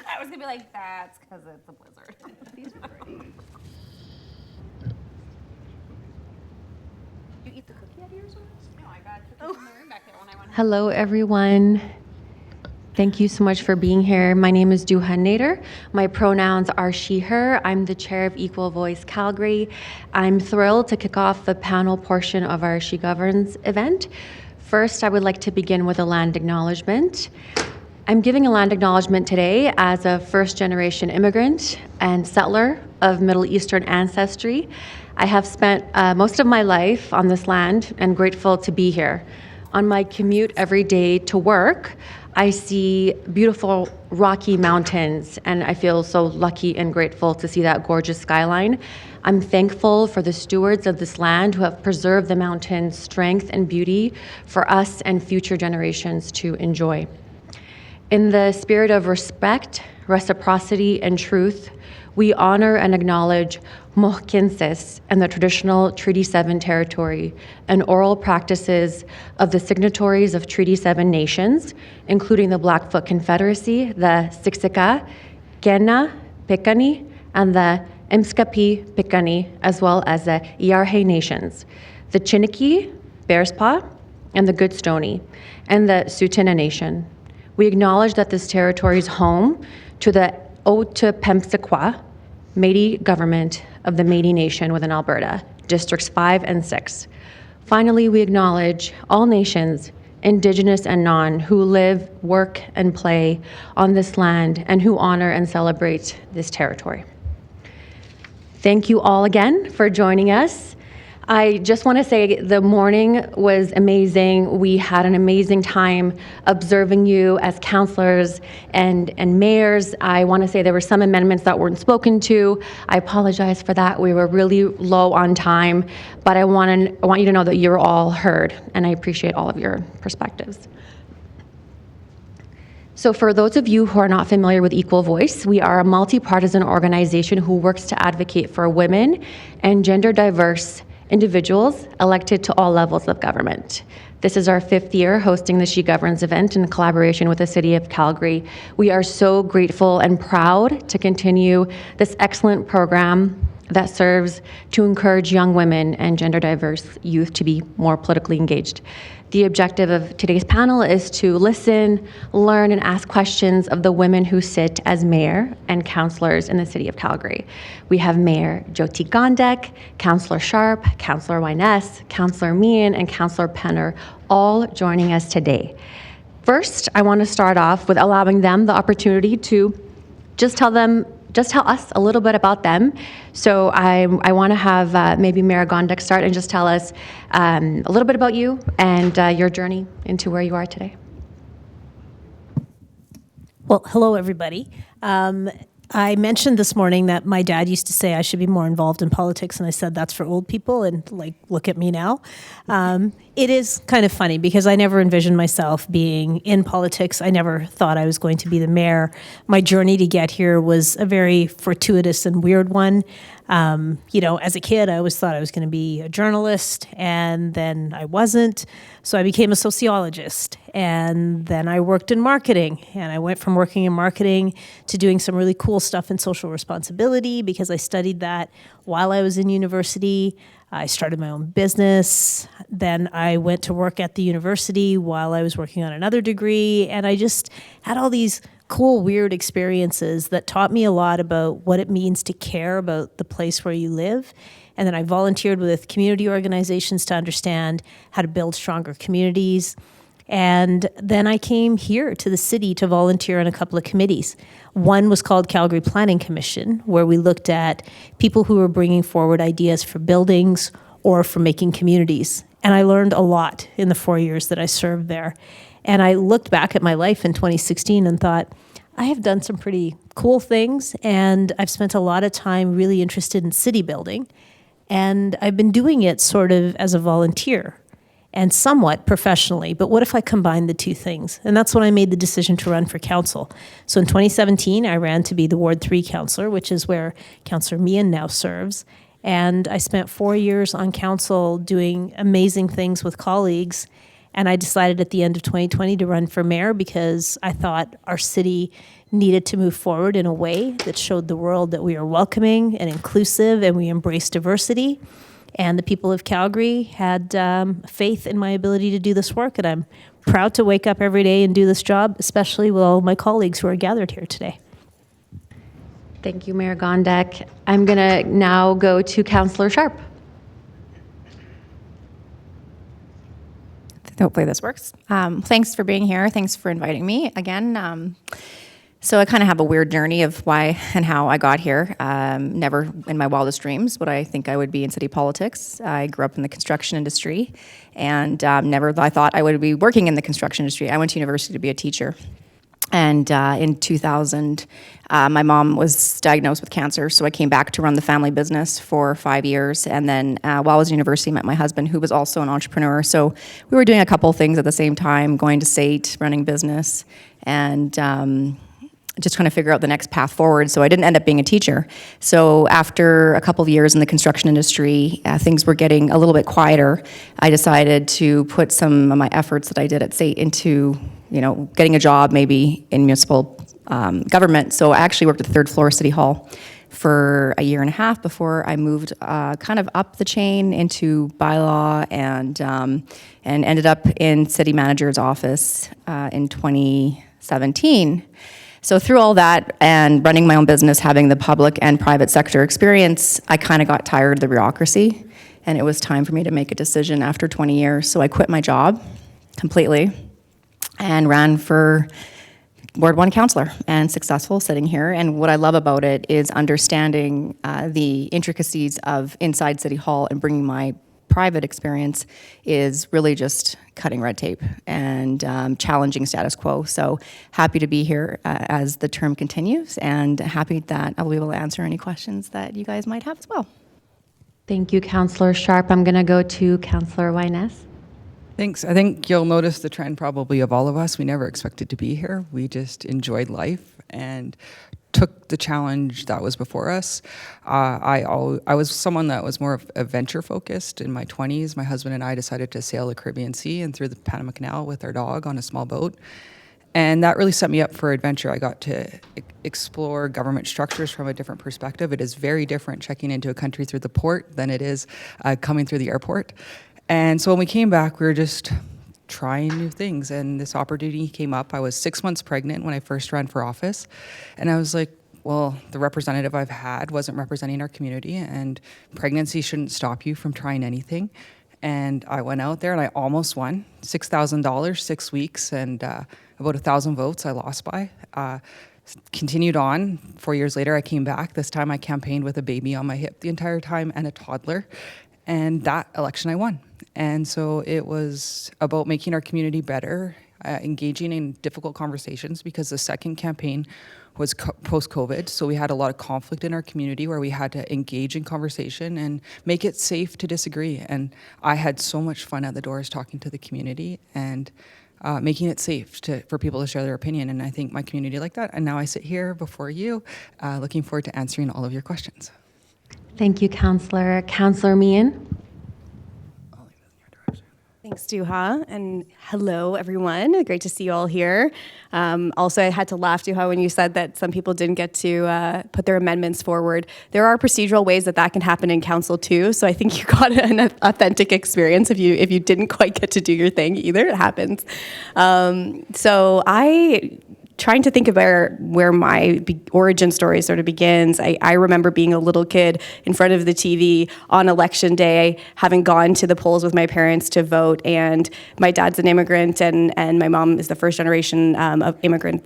I was gonna be like, that's because it's a blizzard. These are pretty. You eat the cookie out of yours? No, I got cookies in the room back there when I went. Hello, everyone. Thank you so much for being here. My name is Duha Nader. My pronouns are she, her. I'm the chair of Equal Voice Calgary. I'm thrilled to kick off the panel portion of our She Governs event. First, I would like to begin with a land acknowledgement. I'm giving a land acknowledgement today as a first-generation immigrant and settler of Middle Eastern ancestry. I have spent most of my life on this land and grateful to be here. On my commute every day to work, I see beautiful rocky mountains, and I feel so lucky and grateful to see that gorgeous skyline. I'm thankful for the stewards of this land who have preserved the mountain's strength and beauty for us and future generations to enjoy. In the spirit of respect, reciprocity, and truth, we honor and acknowledge Mohkinsis and the traditional Treaty 7 territory and oral practices of the signatories of Treaty 7 nations, including the Blackfoot Confederacy, the Siksika, Kainai, Piikani, and the Emskapi Piikani, as well as the Iarhe nations, the Chiniki, Bearspaw, and the Goodstoney, and the Tsuut'ina Nation. We acknowledge that this territory is home to the Otipemisiqua Métis government of the Métis Nation within Alberta, Districts 5 and 6. Finally, we acknowledge all nations, Indigenous and non, who live, work, and play on this land and who honor and celebrate this territory. Thank you all again for joining us. I just want to say the morning was amazing. We had an amazing time observing you as councillors and mayors. I want to say there were some amendments that weren't spoken to. I apologize for that. We were really low on time, but I want you to know that you're all heard, and I appreciate all of your perspectives. So for those of you who are not familiar with Equal Voice, we are a multi-partisan organization who works to advocate for women and gender diverse individuals elected to all levels of government. This is our 5th year hosting the She Governs event in collaboration with the City of Calgary. We are so grateful and proud to continue this excellent program that serves to encourage young women and gender diverse youth to be more politically engaged. The objective of today's panel is to listen, learn, and ask questions of the women who sit as mayor and councillors in the City of Calgary. We have Mayor Jyoti Gondek, Councillor Sharp, Councillor Wyness, Councillor Meehan, and Councillor Penner, all joining us today. First, I want to start off with allowing them the opportunity to just tell us a little bit about them. So I want to have maybe Mayor Gondek start and just tell us a little bit about you and your journey into where you are today. Well, hello, everybody. I mentioned this morning that my dad used to say I should be more involved in politics, and I said that's for old people, and look at me now. It is kind of funny because I never envisioned myself being in politics. I never thought I was going to be the mayor. My journey to get here was a very fortuitous and weird one. As a kid, I always thought I was going to be a journalist, and then I wasn't. So I became a sociologist, and then I worked in marketing, and I went from working in marketing to doing some really cool stuff in social responsibility because I studied that while I was in university. I started my own business. Then I went to work at the university while I was working on another degree, and I just had all these cool, weird experiences that taught me a lot about what it means to care about the place where you live. And then I volunteered with community organizations to understand how to build stronger communities. And then I came here to the city to volunteer on a couple of committees. One was called Calgary Planning Commission, where we looked at people who were bringing forward ideas for buildings or for making communities. And I learned a lot in the 4 years that I served there. And I looked back at my life in 2016 and thought, I have done some pretty cool things, and I've spent a lot of time really interested in city building. And I've been doing it sort of as a volunteer and somewhat professionally, but what if I combine the two things? And that's when I made the decision to run for council. So in 2017, I ran to be the Ward 3 councillor, which is where Councillor Meehan now serves. And I spent 4 years on council doing amazing things with colleagues. And I decided at the end of 2020 to run for mayor because I thought our city needed to move forward in a way that showed the world that we are welcoming and inclusive and we embrace diversity. And the people of Calgary had faith in my ability to do this work. And I'm proud to wake up every day and do this job, especially with all my colleagues who are gathered here today. Thank you, Mayor Gondek. I'm going to now go to Councillor Sharp. Hopefully this works. Thanks for being here. Thanks for inviting me again. So I kind of have a weird journey of why and how I got here. Never in my wildest dreams would I think I would be in city politics. I grew up in the construction industry and never I thought I would be working in the construction industry. I went to university to be a teacher. And in 2000, my mom was diagnosed with cancer, so I came back to run the family business for 5 years. And then while I was in university, I met my husband, who was also an entrepreneur. So we were doing a couple of things at the same time, going to SAIT, running business, and just trying to figure out the next path forward. So I didn't end up being a teacher. So after a couple of years in the construction industry, things were getting a little bit quieter. I decided to put some of my efforts that I did at SAIT into getting a job maybe in municipal government. So I actually worked at the third floor of City Hall for a year and a half before I moved kind of up the chain into bylaw and ended up in city manager's office in 2017. So through all that and running my own business, having the public and private sector experience, I kind of got tired of the bureaucracy, and it was time for me to make a decision after 20 years. So I quit my job completely and ran for Ward 1 councillor and successful sitting here. And what I love about it is understanding the intricacies of inside City Hall and bringing my private experience is really just cutting red tape and challenging status quo. So happy to be here as the term continues, and happy that I'll be able to answer any questions that you guys might have as well. Thank you, Councillor Sharp. I'm going to go to Councillor Wyness. Thanks. I think you'll notice the trend probably of all of us. We never expected to be here. We just enjoyed life and took the challenge that was before us. I was someone that was more of adventure focused in my 20s. My husband and I decided to sail the Caribbean Sea and through the Panama Canal with our dog on a small boat. And that really set me up for adventure. I got to explore government structures from a different perspective. It is very different checking into a country through the port than it is coming through the airport. And so when we came back, we were just trying new things, and this opportunity came up. I was 6 months pregnant when I first ran for office, and I was like, well, the representative I've had wasn't representing our community, and pregnancy shouldn't stop you from trying anything. And I went out there and I almost won $6,000, 6 weeks, and about 1,000 votes I lost by. Continued on. 4 years later, I came back. This time I campaigned with a baby on my hip the entire time and a toddler, and that election I won. And so it was about making our community better, engaging in difficult conversations, because the second campaign was post-COVID. So we had a lot of conflict in our community where we had to engage in conversation and make it safe to disagree. And I had so much fun at the doors talking to the community and making it safe for people to share their opinion. And I think my community liked that. And now I sit here before you, looking forward to answering all of your questions. Thank you, Councillor. Councillor Meehan. Thanks, Duha, and hello, everyone. Great to see you all here. Also, I had to laugh, Duha, when you said that some people didn't get to put their amendments forward. There are procedural ways that can happen in council too, so I think you got an authentic experience if you didn't quite get to do your thing either. It happens. So I trying to think about where my origin story sort of begins. I remember being a little kid in front of the TV on election day, having gone to the polls with my parents to vote, and my dad's an immigrant and my mom is the first generation of immigrant.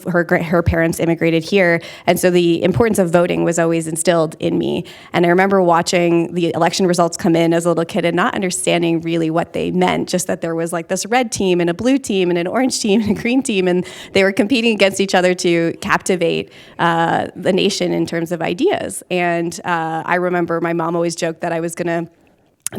Her parents immigrated here, and so the importance of voting was always instilled in me. And I remember watching the election results come in as a little kid and not understanding really what they meant, just that there was like this red team and a blue team and an orange team and a green team, and they were competing against each other to captivate the nation in terms of ideas. And I remember my mom always joked that I was going to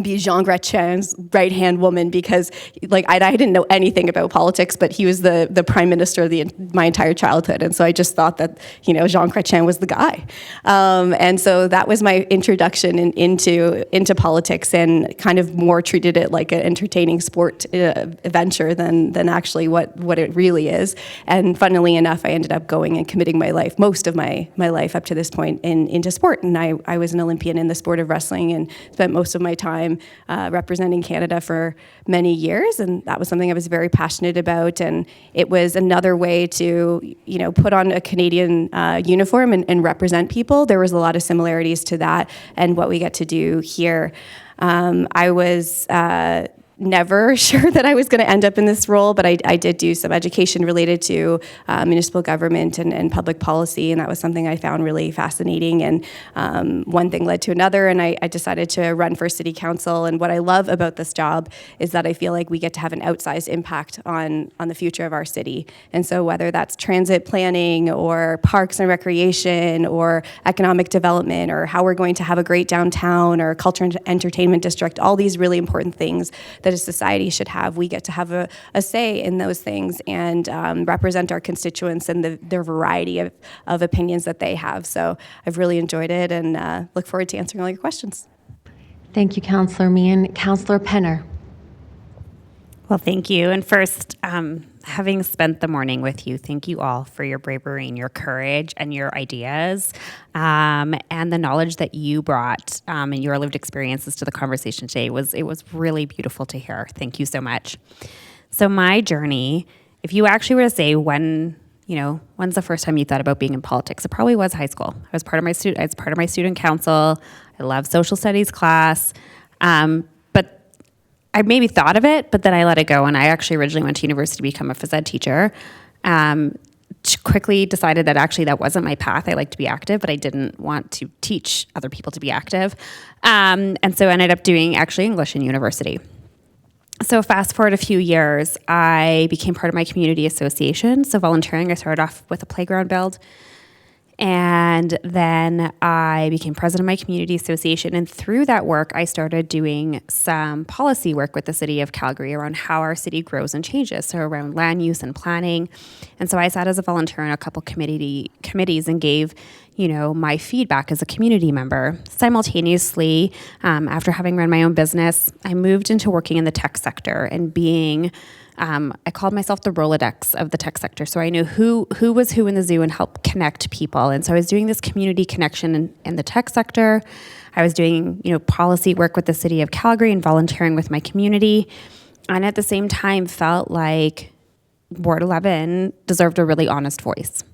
be Jean Chrétien's right-hand woman, because like I didn't know anything about politics, but he was the prime minister of my entire childhood. And so I just thought that, Jean Chrétien was the guy. And so that was my introduction into politics, and kind of more treated it like an entertaining sport venture than actually what it really is. And funnily enough, I ended up going and committing most of my life up to this point into sport. And I was an Olympian in the sport of wrestling and spent most of my time representing Canada for many years, and that was something I was very passionate about. And it was another way to, put on a Canadian uniform and represent people. There was a lot of similarities to that and what we get to do here. I was never sure that I was going to end up in this role, but I did do some education related to municipal government and public policy, and that was something I found really fascinating. And one thing led to another, and I decided to run for city council. And what I love about this job is that I feel like we get to have an outsized impact on the future of our city. And so whether that's transit planning or parks and recreation or economic development or how we're going to have a great downtown or culture and entertainment district, all these really important things that a society should have, we get to have a say in those things and represent our constituents and their variety of opinions that they have. So I've really enjoyed it, and look forward to answering all your questions. Thank you, Councillor Meehan. Councillor Penner. Well, thank you. And first, having spent the morning with you, thank you all for your bravery and your courage and your ideas and the knowledge that you brought and your lived experiences to the conversation today. It was really beautiful to hear. Thank you so much. So my journey, if you actually were to say when's the first time you thought about being in politics, it probably was high school. I was part of my student council. I love social studies class. I maybe thought of it, but then I let it go. And I actually originally went to university to become a phys ed teacher. Quickly decided that actually that wasn't my path. I like to be active, but I didn't want to teach other people to be active. And so I ended up doing actually English in university. So fast forward a few years, I became part of my community association. So volunteering, I started off with a playground build. And then I became president of my community association. And through that work, I started doing some policy work with the city of Calgary around how our city grows and changes. So around land use and planning. And so I sat as a volunteer on a couple committees and gave, my feedback as a community member. Simultaneously, after having run my own business, I moved into working in the tech sector and being I called myself the Rolodex of the tech sector. So I knew who was who in the zoo and helped connect people. And so I was doing this community connection in the tech sector. I was doing, policy work with the city of Calgary and volunteering with my community. And at the same time felt like Ward 11 deserved a really honest voice.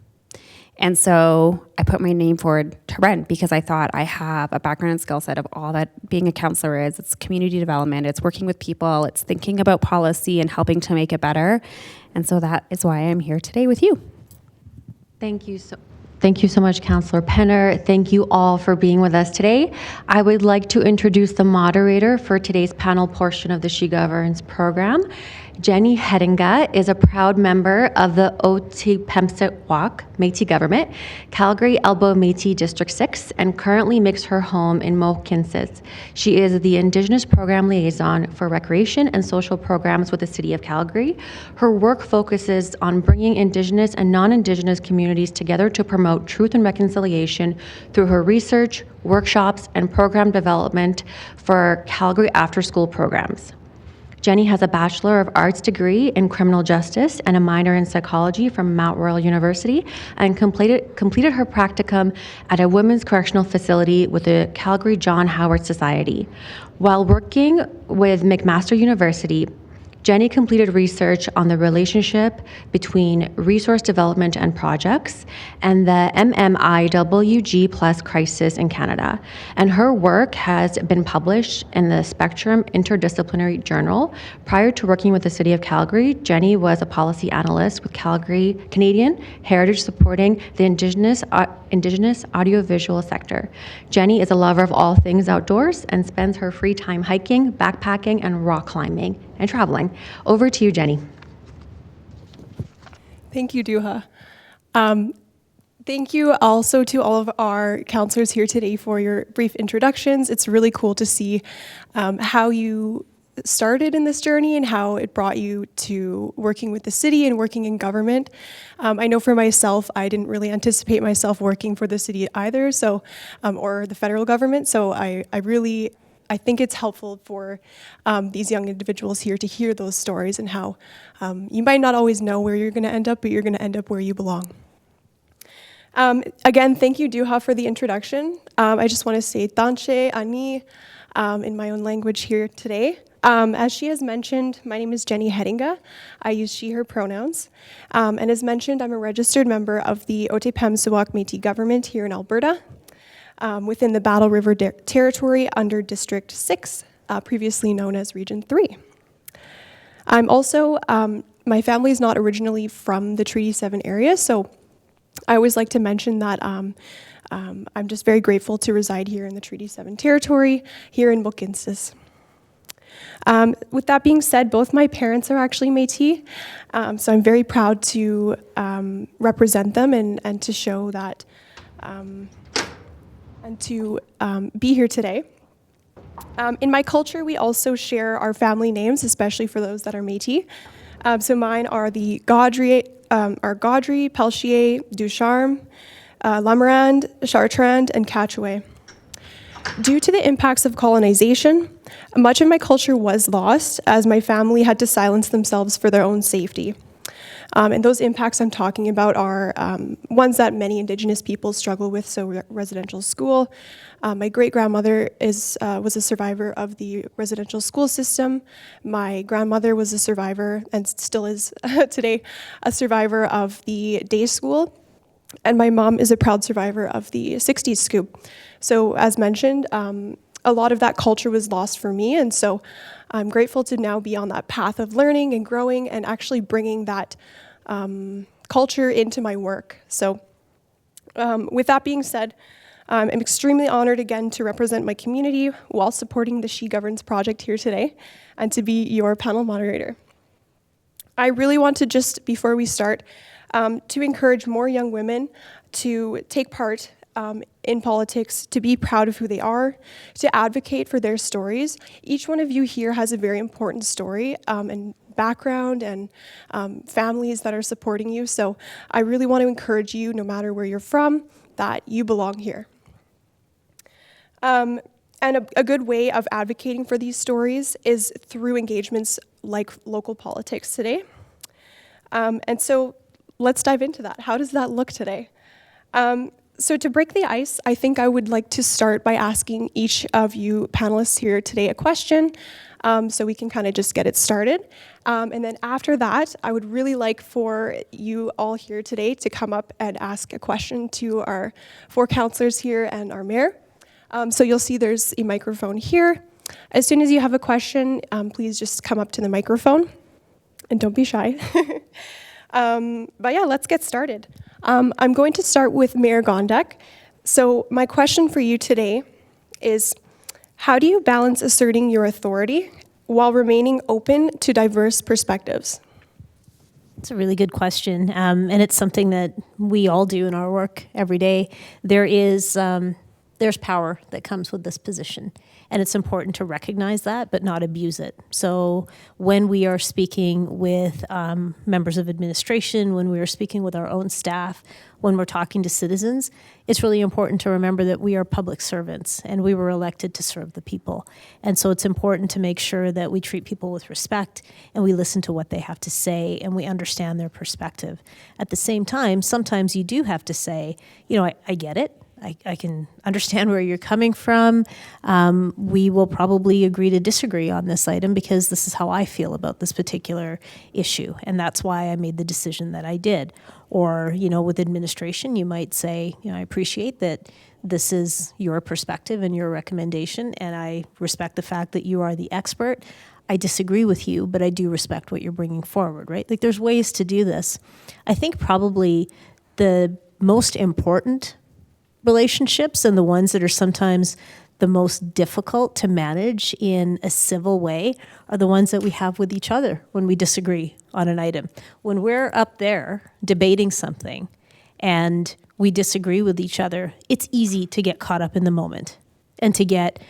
And so I put my name forward to run because I thought I have a background and skill set of all that being a counselor is. It's community development, it's working with people, it's thinking about policy and helping to make it better. And so that is why I'm here today with you. Thank you so much, Councillor Penner. Thank you all for being with us today. I would like to introduce the moderator for today's panel portion of the She Governs program. Jenny Hedinga is a proud member of the Otipemisiwak Métis Government, Calgary Elbow Métis District 6, and currently makes her home in Mohkinstsis. She is the Indigenous Program Liaison for Recreation and Social Programs with the City of Calgary. Her work focuses on bringing Indigenous and non-Indigenous communities together to promote truth and reconciliation through her research, workshops, and program development for Calgary after-school programs. Jenny has a Bachelor of Arts degree in criminal justice and a minor in psychology from Mount Royal University, and completed her practicum at a women's correctional facility with the Calgary John Howard Society. While working with McMaster University, Jenny completed research on the relationship between resource development and projects and the MMIWG Plus crisis in Canada. And her work has been published in the Spectrum Interdisciplinary Journal. Prior to working with the City of Calgary, Jenny was a policy analyst with Canadian Heritage supporting the Indigenous audiovisual sector. Jenny is a lover of all things outdoors and spends her free time hiking, backpacking, and rock climbing and traveling. Over to you, Jenny. Thank you, Duha. Thank you also to all of our counselors here today for your brief introductions. It's really cool to see how you started in this journey and how it brought you to working with the city and working in government. I know for myself, I didn't really anticipate myself working for the city either, so or the federal government. So I think it's helpful for these young individuals here to hear those stories and how you might not always know where you're going to end up, but you're going to end up where you belong. Again, thank you, Duha, for the introduction. I just want to say Tanche, Ani, in my own language here today. As she has mentioned, my name is Jenny Hedinga. I use she, her pronouns. And as mentioned, I'm a registered member of the Otipemisiwak Métis government here in Alberta, within the Battle River Territory under District 6, previously known as Region 3. I'm also, my family is not originally from the Treaty 7 area, so I always like to mention that I'm just very grateful to reside here in the Treaty 7 territory, here in Mohkinstsis. With that being said, both my parents are actually Métis, so I'm very proud to represent them and to show that, and to be here today. In my culture, we also share our family names, especially for those that are Métis. So mine are the Gaudry, Pelchier, Ducharme, Lamarand, Chartrand, and Catchaway. Due to the impacts of colonization, much of my culture was lost as my family had to silence themselves for their own safety. And those impacts I'm talking about are ones that many Indigenous people struggle with, so residential school. My great-grandmother was a survivor of the residential school system. My grandmother was a survivor, and still is today, a survivor of the day school. And my mom is a proud survivor of the 60s scoop. So as mentioned, a lot of that culture was lost for me, and so I'm grateful to now be on that path of learning and growing and actually bringing that culture into my work. So with that being said, I'm extremely honored again to represent my community while supporting the She Governs project here today and to be your panel moderator. I really want to just, before we start, to encourage more young women to take part in politics, to be proud of who they are, to advocate for their stories. Each one of you here has a very important story and background and families that are supporting you. So I really want to encourage you, no matter where you're from, that you belong here. And a good way of advocating for these stories is through engagements like local politics today. And so let's dive into that. How does that look today? So to break the ice, I think I would like to start by asking each of you panelists here today a question, so we can kind of just get it started. And then after that, I would really like for you all here today to come up and ask a question to our 4 counselors here and our mayor. So you'll see there's a microphone here. As soon as you have a question, please just come up to the microphone and don't be shy. But yeah, let's get started. I'm going to start with Mayor Gondek. So my question for you today is, how do you balance asserting your authority while remaining open to diverse perspectives? It's a really good question, and it's something that we all do in our work every day. There's power that comes with this position, and it's important to recognize that, but not abuse it. So when we are speaking with members of administration, when we are speaking with our own staff, when we're talking to citizens, it's really important to remember that we are public servants and we were elected to serve the people. And so it's important to make sure that we treat people with respect and we listen to what they have to say and we understand their perspective. At the same time, sometimes you do have to say, you know, I get it. I can understand where you're coming from. We will probably agree to disagree on this item because this is how I feel about this particular issue. And that's why I made the decision that I did. Or, you know, with administration, you might say, you know, I appreciate that this is your perspective and your recommendation, and I respect the fact that you are the expert. I disagree with you, but I do respect what you're bringing forward, right? Like, there's ways to do this. I think probably the most important relationships and the ones that are sometimes the most difficult to manage in a civil way are the ones that we have with each other when we disagree on an item. When we're up there debating something and we disagree with each other, it's easy to get caught up in the moment and to get,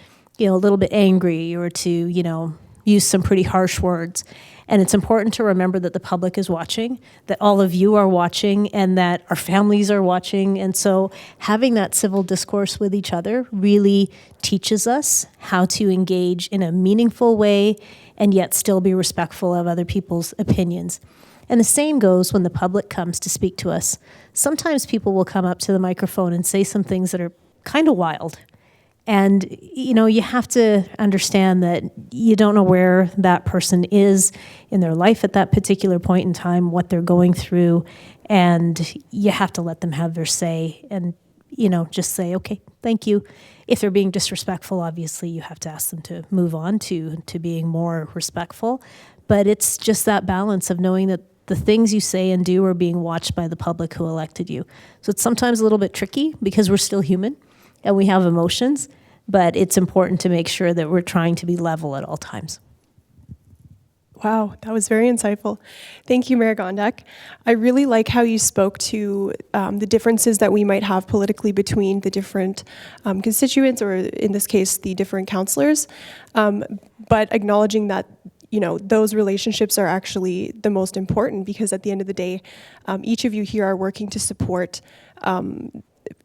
a little bit angry or to, use some pretty harsh words. And it's important to remember that the public is watching, that all of you are watching, and that our families are watching. And so having that civil discourse with each other really teaches us how to engage in a meaningful way and yet still be respectful of other people's opinions. And the same goes when the public comes to speak to us. Sometimes people will come up to the microphone and say some things that are kind of wild. And, you have to understand that you don't know where that person is in their life at that particular point in time, what they're going through, and you have to let them have their say and, just say, okay, thank you. If they're being disrespectful, obviously you have to ask them to move on to being more respectful. But it's just that balance of knowing that the things you say and do are being watched by the public who elected you. So it's sometimes a little bit tricky because we're still human and we have emotions, but it's important to make sure that we're trying to be level at all times. Wow, that was very insightful. Thank you, Mayor Gondek. I really like how you spoke to the differences that we might have politically between the different constituents, or in this case, the different councillors, but acknowledging that those relationships are actually the most important, because at the end of the day, each of you here are working to support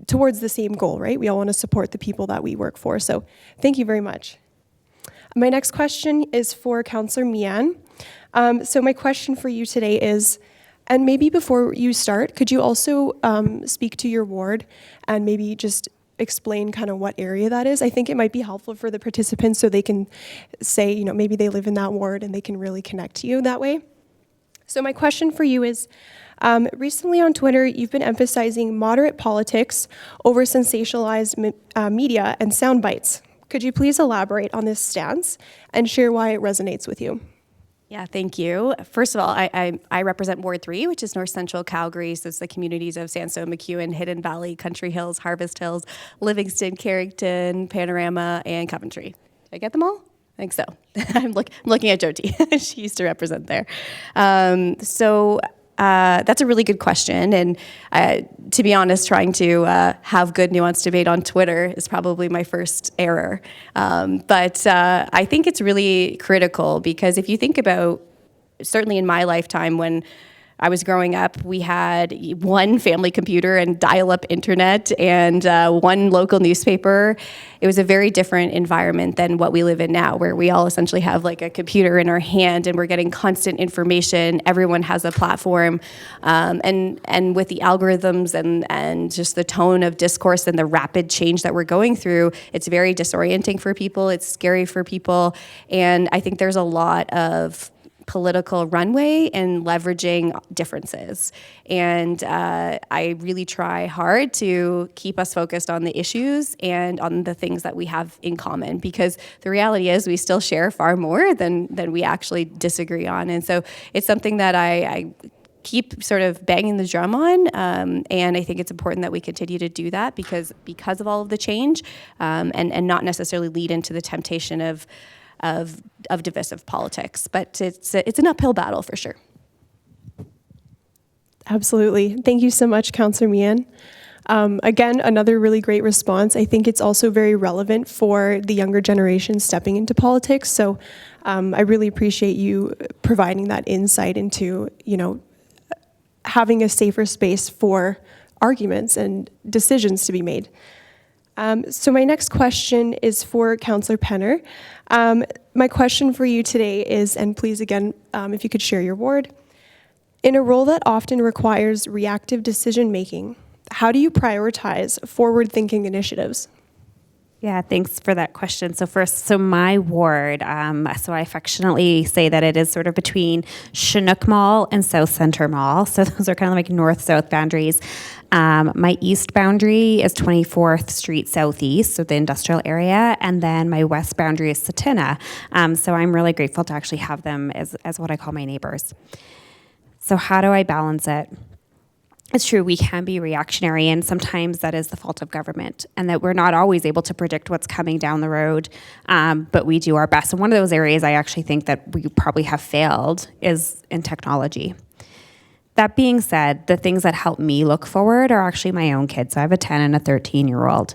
towards the same goal, right? We all want to support the people that we work for. So thank you very much. My next question is for Councillor Mian. So my question for you today is, and maybe before you start, could you also speak to your ward and maybe just explain kind of what area that is? I think it might be helpful for the participants so they can say, maybe they live in that ward and they can really connect to you that way. So my question for you is, recently on Twitter, you've been emphasizing moderate politics over sensationalized media and sound bites. Could you please elaborate on this stance and share why it resonates with you? Yeah, thank you. First of all, I represent Ward 3, which is North Central Calgary. So it's the communities of Sandstone, McEwen, Hidden Valley, Country Hills, Harvest Hills, Livingston, Carrington, Panorama, and Coventry. Did I get them all? I think so. I'm looking at Jyoti. She used to represent there. That's a really good question. And to be honest, trying to have good nuanced debate on Twitter is probably my first error. But I think it's really critical, because if you think about, certainly in my lifetime when I was growing up, we had one family computer and dial-up internet and one local newspaper. It was a very different environment than what we live in now, where we all essentially have like a computer in our hand and we're getting constant information. Everyone has a platform. And with the algorithms and just the tone of discourse and the rapid change that we're going through, it's very disorienting for people. It's scary for people. And I think there's a lot of political runway and leveraging differences. And I really try hard to keep us focused on the issues and on the things that we have in common, because the reality is we still share far more than we actually disagree on. And so it's something that I keep sort of banging the drum on, and I think it's important that we continue to do that because of all of the change, and not necessarily lead into the temptation of divisive politics, but it's an uphill battle for sure. Absolutely. Thank you so much, Councillor Mian. Again, another really great response. I think it's also very relevant for the younger generation stepping into politics. So I really appreciate you providing that insight into, having a safer space for arguments and decisions to be made. So my next question is for Councillor Penner. My question for you today is, and please again, if you could share your ward, in a role that often requires reactive decision making, how do you prioritize forward-thinking initiatives? Yeah, thanks for that question. So my ward, so I affectionately say that it is sort of between Chinook Mall and South Centre Mall. So those are kind of like north-south boundaries. My east boundary is 24th Street Southeast, so the industrial area, and then my west boundary is Satina. So I'm really grateful to actually have them as what I call my neighbors. So how do I balance it? It's true, we can be reactionary, and sometimes that is the fault of government, and that we're not always able to predict what's coming down the road, but we do our best. And one of those areas I actually think that we probably have failed is in technology. That being said, the things that help me look forward are actually my own kids. So I have a 10 and a 13-year-old.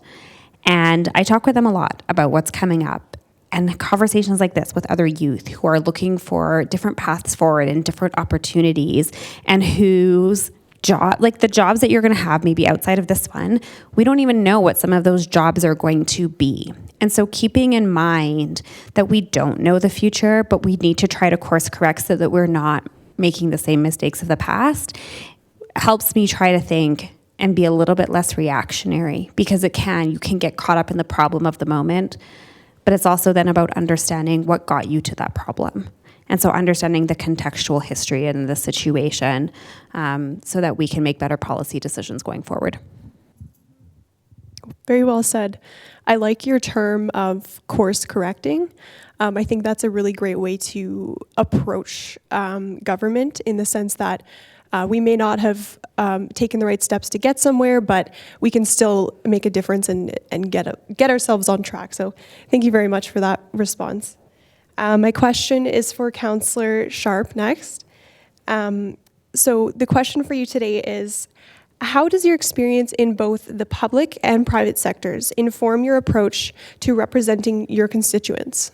And I talk with them a lot about what's coming up, and conversations like this with other youth who are looking for different paths forward and different opportunities, and whose job, like the jobs that you're going to have maybe outside of this one, we don't even know what some of those jobs are going to be. And so keeping in mind that we don't know the future, but we need to try to course correct so that we're not making the same mistakes of the past, helps me try to think and be a little bit less reactionary, because you can get caught up in the problem of the moment, but it's also then about understanding what got you to that problem. And so understanding the contextual history and the situation, so that we can make better policy decisions going forward. Very well said. I like your term of course correcting. I think that's a really great way to approach government, in the sense that we may not have taken the right steps to get somewhere, but we can still make a difference and get ourselves on track. So thank you very much for that response. My question is for Councillor Sharp next. So the question for you today is, how does your experience in both the public and private sectors inform your approach to representing your constituents?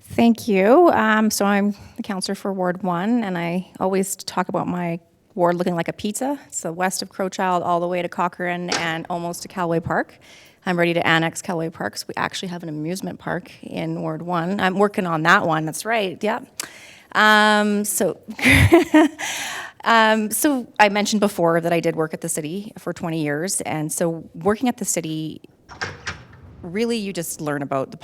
Thank you. So I'm the councillor for Ward 1, and I always talk about my ward looking like a pizza. So west of Crowchild all the way to Cochrane and almost to Callaway Park. I'm ready to annex Callaway Park. So we actually have an amusement park in Ward 1. I'm working on that one. That's right. Yeah. So I mentioned before that I did work at the city for 20 years. And so working at the city, really you just learn about the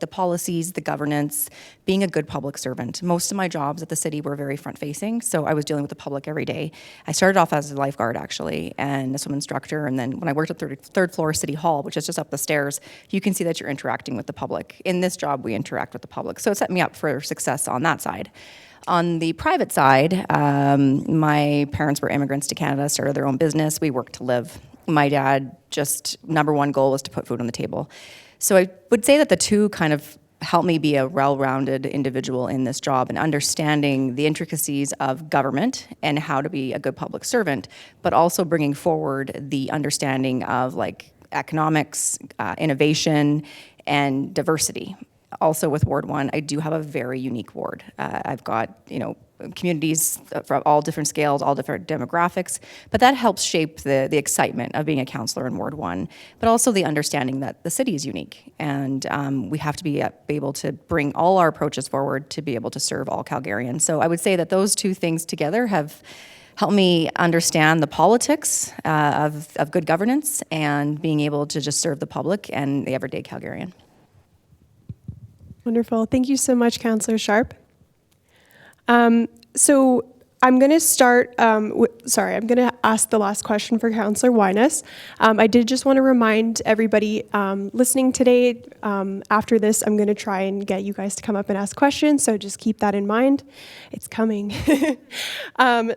policies, the governance, being a good public servant. Most of my jobs at the city were very front-facing, so I was dealing with the public every day. I started off as a lifeguard, actually, and a swim instructor, and then when I worked at third floor City Hall, which is just up the stairs, you can see that you're interacting with the public. In this job, we interact with the public, so it set me up for success on that side. On the private side, my parents were immigrants to Canada, started their own business. We worked to live. My dad, just number one goal was to put food on the table. So I would say that the two kind of helped me be a well-rounded individual in this job, and understanding the intricacies of government and how to be a good public servant, but also bringing forward the understanding of like economics, innovation, and diversity. Also with Ward 1, I do have a very unique ward. I've got, communities from all different scales, all different demographics, but that helps shape the excitement of being a councillor in Ward 1, but also the understanding that the city is unique, and we have to be able to bring all our approaches forward to be able to serve all Calgarians. So I would say that those two things together have helped me understand the politics of good governance and being able to just serve the public and the everyday Calgarian. Wonderful. Thank you so much, Councillor Sharp. So I'm going to start, I'm going to ask the last question for Councillor Wyness. I did just want to remind everybody listening today, after this, I'm going to try and get you guys to come up and ask questions, so just keep that in mind. It's coming.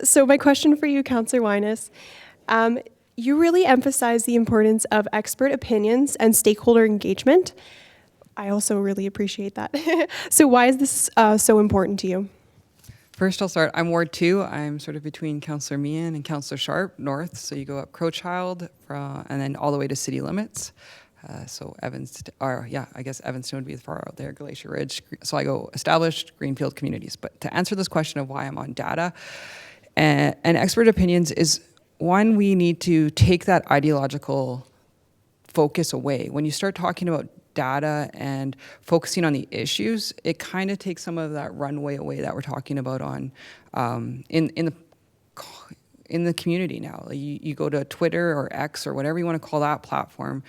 So my question for you, Councillor Wyness, you really emphasize the importance of expert opinions and stakeholder engagement. I also really appreciate that. So why is this so important to you? First, I'll start. I'm Ward 2. I'm sort of between Councillor Meehan and Councillor Sharp, north. So you go up Crowchild and then all the way to city limits. So I guess Evanston would be far out there, Glacier Ridge. So I go established Greenfield communities. But to answer this question of why I'm on data, and expert opinions is one, we need to take that ideological focus away. When you start talking about data and focusing on the issues, it kind of takes some of that runway away that we're talking about on in the community now. You go to Twitter or X or whatever you want to call that platform,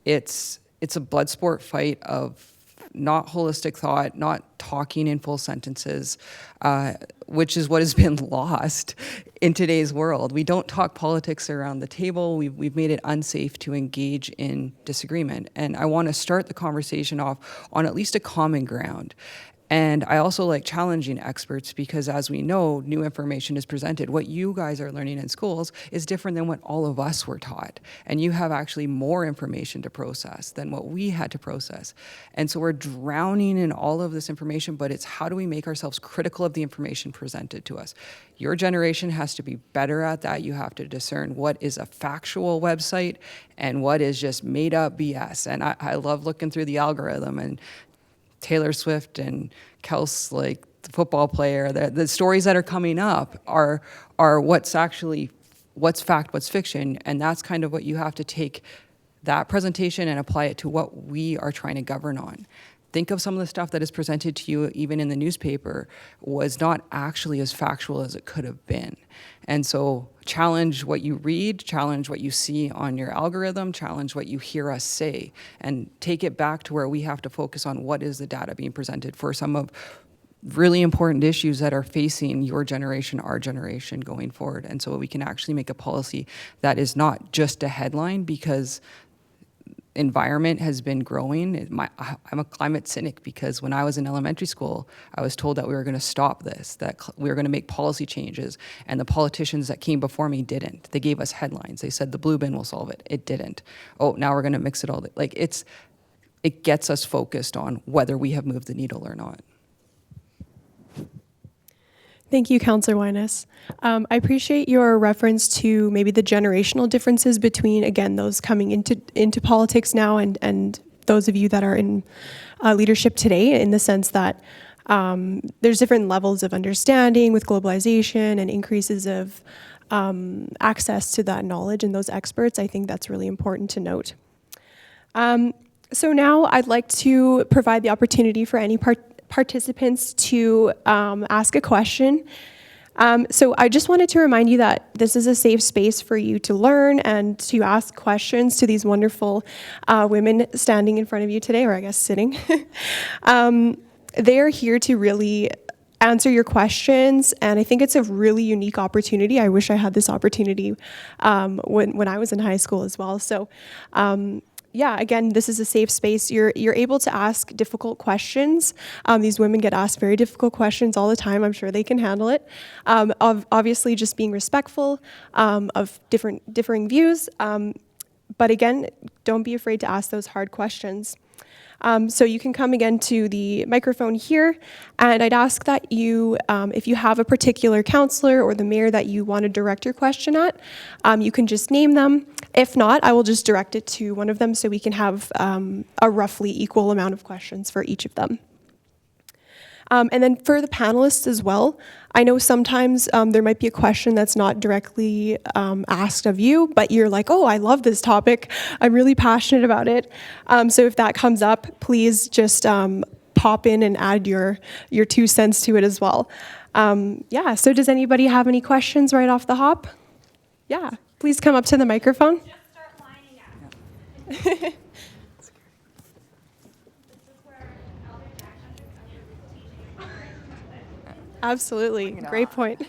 it's a blood sport fight of not holistic thought, not talking in full sentences, which is what has been lost in today's world. We don't talk politics around the table. We've made it unsafe to engage in disagreement. And I want to start the conversation off on at least a common ground. And I also like challenging experts because, as we know, new information is presented. What you guys are learning in schools is different than what all of us were taught. And you have actually more information to process than what we had to process. And so we're drowning in all of this information, but it's how do we make ourselves critical of the information presented to us? Your generation has to be better at that. You have to discern what is a factual website and what is just made up BS. And I love looking through the algorithm and Taylor Swift and Kels, like the football player, the stories that are coming up are what's fact, what's fiction, and that's kind of what you have to take that presentation and apply it to what we are trying to govern on. Think of some of the stuff that is presented to you, even in the newspaper, was not actually as factual as it could have been. And so challenge what you read, challenge what you see on your algorithm, challenge what you hear us say, and take it back to where we have to focus on what is the data being presented for some of really important issues that are facing your generation, our generation going forward. And so we can actually make a policy that is not just a headline, because environment has been growing. I'm a climate cynic because when I was in elementary school, I was told that we were going to stop this, that we were going to make policy changes, and the politicians that came before me didn't. They gave us headlines. They said the blue bin will solve it. It didn't. Oh, now we're going to mix it all. Like it gets us focused on whether we have moved the needle or not. Thank you, Councillor Wyness. I appreciate your reference to maybe the generational differences between, again, those coming into politics now and those of you that are in leadership today, in the sense that there's different levels of understanding with globalization and increases of access to that knowledge and those experts. I think that's really important to note. So now I'd like to provide the opportunity for any participants to ask a question. So I just wanted to remind you that this is a safe space for you to learn and to ask questions to these wonderful women standing in front of you today, or I guess sitting. They're here to really answer your questions, and I think it's a really unique opportunity. I wish I had this opportunity when I was in high school as well. So yeah, again, this is a safe space. You're able to ask difficult questions. These women get asked very difficult questions all the time. I'm sure they can handle it. Obviously, just being respectful of differing views. But again, don't be afraid to ask those hard questions. So you can come again to the microphone here, and I'd ask that you, if you have a particular councillor or the mayor that you want to direct your question at, you can just name them. If not, I will just direct it to one of them so we can have a roughly equal amount of questions for each of them. And then for the panelists as well, I know sometimes there might be a question that's not directly asked of you, but you're like, oh, I love this topic. I'm really passionate about it. So if that comes up, please just pop in and add your 2 cents to it as well. Yeah, so does anybody have any questions right off the hop? Yeah, please come up to the microphone. Just start lining up. Absolutely, great point.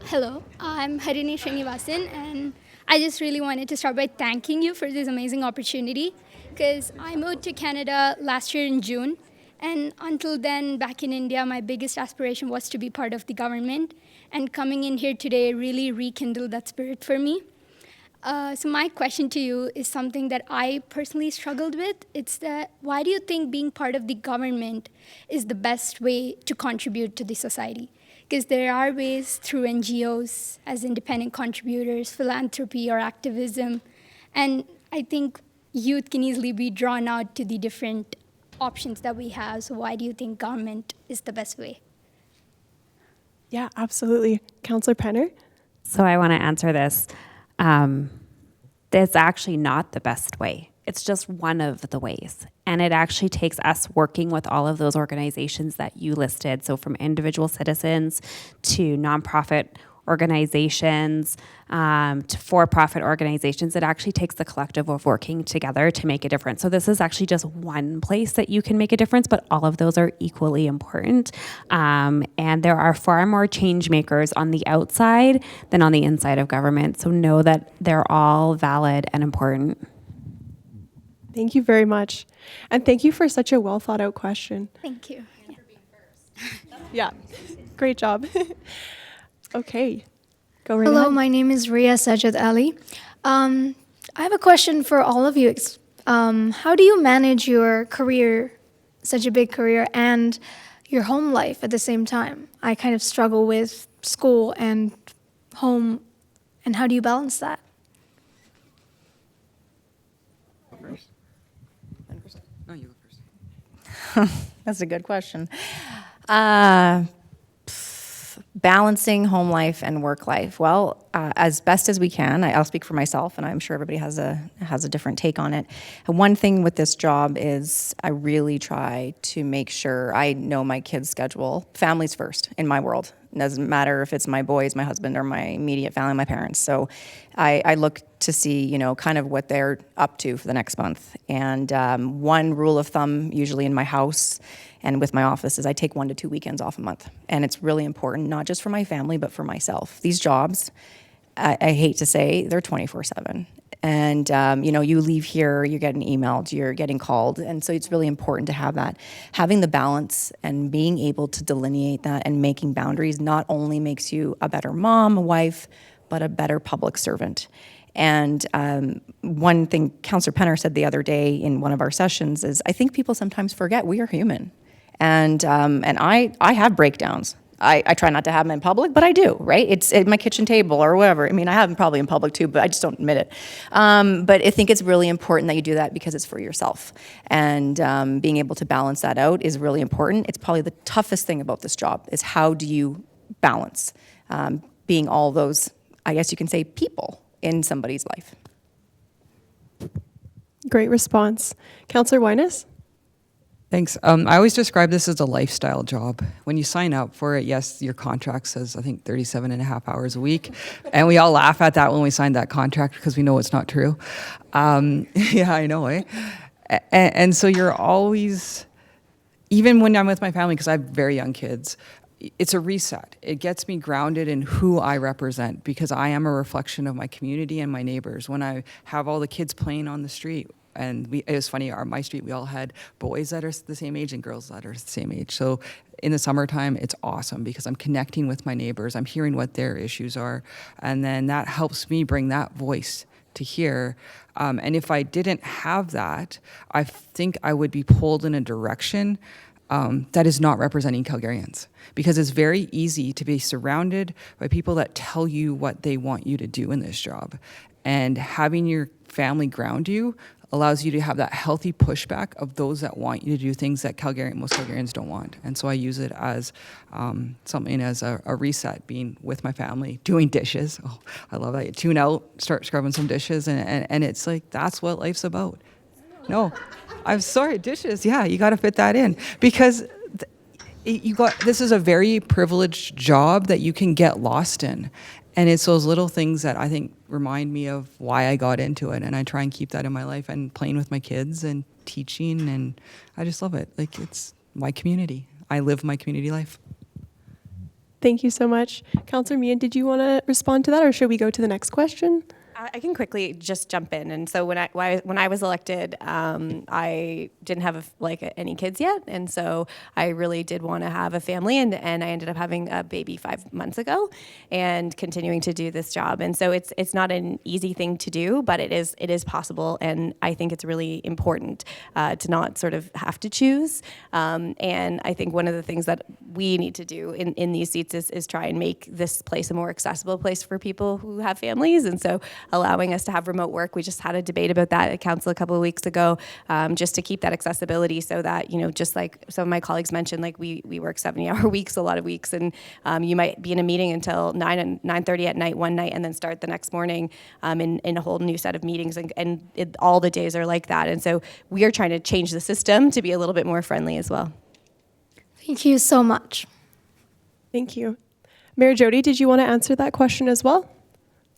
Hello, I'm Harini Srinivasan, and I just really wanted to start by thanking you for this amazing opportunity, because I moved to Canada last year in June, and until then, back in India, my biggest aspiration was to be part of the government, and coming in here today really rekindled that spirit for me. So my question to you is something that I personally struggled with. It's that, why do you think being part of the government is the best way to contribute to the society? Because there are ways through NGOs, as independent contributors, philanthropy or activism, and I think youth can easily be drawn out to the different options that we have. So why do you think government is the best way? Yeah, absolutely. Councillor Penner? So I want to answer this. It's actually not the best way. It's just one of the ways. And it actually takes us working with all of those organizations that you listed. So from individual citizens to nonprofit organizations, to for-profit organizations, it actually takes the collective of working together to make a difference. So this is actually just one place that you can make a difference, but all of those are equally important. And there are far more change makers on the outside than on the inside of government. So know that they're all valid and important. Thank you very much. And thank you for such a well thought out question. Thank you. Yeah, great job. Okay, go right Hello, ahead. my name is Ria Sajid Ali. I have a question for all of you. How do you manage your career, such a big career, and your home life at the same time? I kind of struggle with school and home, and how do you balance that? No, you go first. That's a good question. Balancing home life and work life. Well, as best as we can. I'll speak for myself, and I'm sure everybody has a different take on it. And one thing with this job is I really try to make sure I know my kids' schedule. Families first in my world. It doesn't matter if it's my boys, my husband, or my immediate family, my parents. So I look to see, kind of what they're up to for the next month. And one rule of thumb, usually in my house and with my office, is I take 1 to 2 weekends off a month. And it's really important, not just for my family, but for myself. These jobs, I hate to say, they're 24/7. And, you leave here, you're getting emailed, you're getting called. And so it's really important to have that. Having the balance and being able to delineate that and making boundaries not only makes you a better mom, a wife, but a better public servant. And one thing Councillor Penner said the other day in one of our sessions is, I think people sometimes forget we are human. And I have breakdowns. I try not to have them in public, but I do, right? It's at my kitchen table or whatever. I mean, I have them probably in public too, but I just don't admit it. But I think it's really important that you do that because it's for yourself. And being able to balance that out is really important. It's probably the toughest thing about this job is how do you balance being all those, I guess you can say, people in somebody's life. Great response. Councillor Winus? Thanks. I always describe this as a lifestyle job. When you sign up for it, yes, your contract says, I think, 37 and a half hours a week. And we all laugh at that when we signed that contract because we know it's not true. Yeah, I know, eh? And so you're always, even when I'm with my family, because I have very young kids, it's a reset. It gets me grounded in who I represent because I am a reflection of my community and my neighbors. When I have all the kids playing on the street, and it was funny, my street, we all had boys that are the same age and girls that are the same age. So in the summertime, it's awesome because I'm connecting with my neighbors. I'm hearing what their issues are. And then that helps me bring that voice to hear. And if I didn't have that, I think I would be pulled in a direction that is not representing Calgarians. Because it's very easy to be surrounded by people that tell you what they want you to do in this job. And having your family ground you allows you to have that healthy pushback of those that want you to do things that most Calgarians don't want. And so I use it as something as a reset, being with my family, doing dishes. Oh, I love that. You tune out, start scrubbing some dishes, and it's like, that's what life's about. No, I'm sorry, dishes. Yeah, you got to fit that in because this is a very privileged job that you can get lost in. And it's those little things that I think remind me of why I got into it. And I try and keep that in my life and playing with my kids and teaching. And I just love it. Like, it's my community. I live my community life. Thank you so much. Councillor Meehan, did you want to respond to that, or should we go to the next question? I can quickly just jump in. And so when I was elected, I didn't have any kids yet, and so I really did want to have a family, and I ended up having a baby 5 months ago, and continuing to do this job. And so it's not an easy thing to do, but it is possible, and I think it's really important to not sort of have to choose. And I think one of the things that we need to do in these seats is try and make this place a more accessible place for people who have families, and so allowing us to have remote work. We just had a debate about that at council a couple of weeks ago, just to keep that accessibility so that, just like some of my colleagues mentioned, like we work 70-hour weeks, a lot of weeks, and you might be in a meeting until 9:30 at night one night and then start the next morning in a whole new set of meetings, and all the days are like that. And so we are trying to change the system to be a little bit more friendly as well. Thank you so much. Thank you. Mayor Jody, did you want to answer that question as well?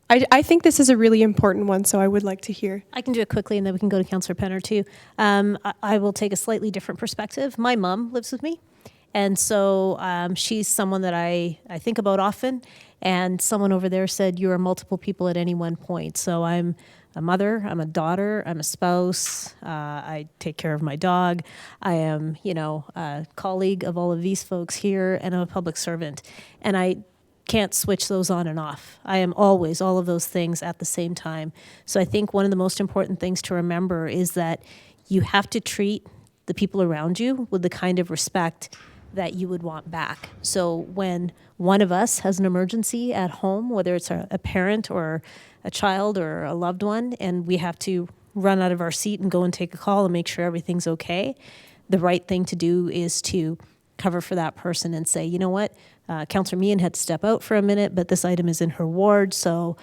I think this is a really important one, so I would like to hear. I can do it quickly, and then we can go to Councillor Penner too. I will take a slightly different perspective. My mom lives with me, and so she's someone that I think about often. And someone over there said you are multiple people at any one point. So I'm a mother, I'm a daughter, I'm a spouse, I take care of my dog, I am, a colleague of all of these folks here, and I'm a public servant. And I can't switch those on and off. I am always all of those things at the same time. So I think one of the most important things to remember is that you have to treat the people around you with the kind of respect that you would want back. So when one of us has an emergency at home, whether it's a parent or a child or a loved one, and we have to run out of our seat and go and take a call and make sure everything's okay, the right thing to do is to cover for that person and say, you know what, Councillor Meehan had to step out for a minute, but this item is in her ward, so,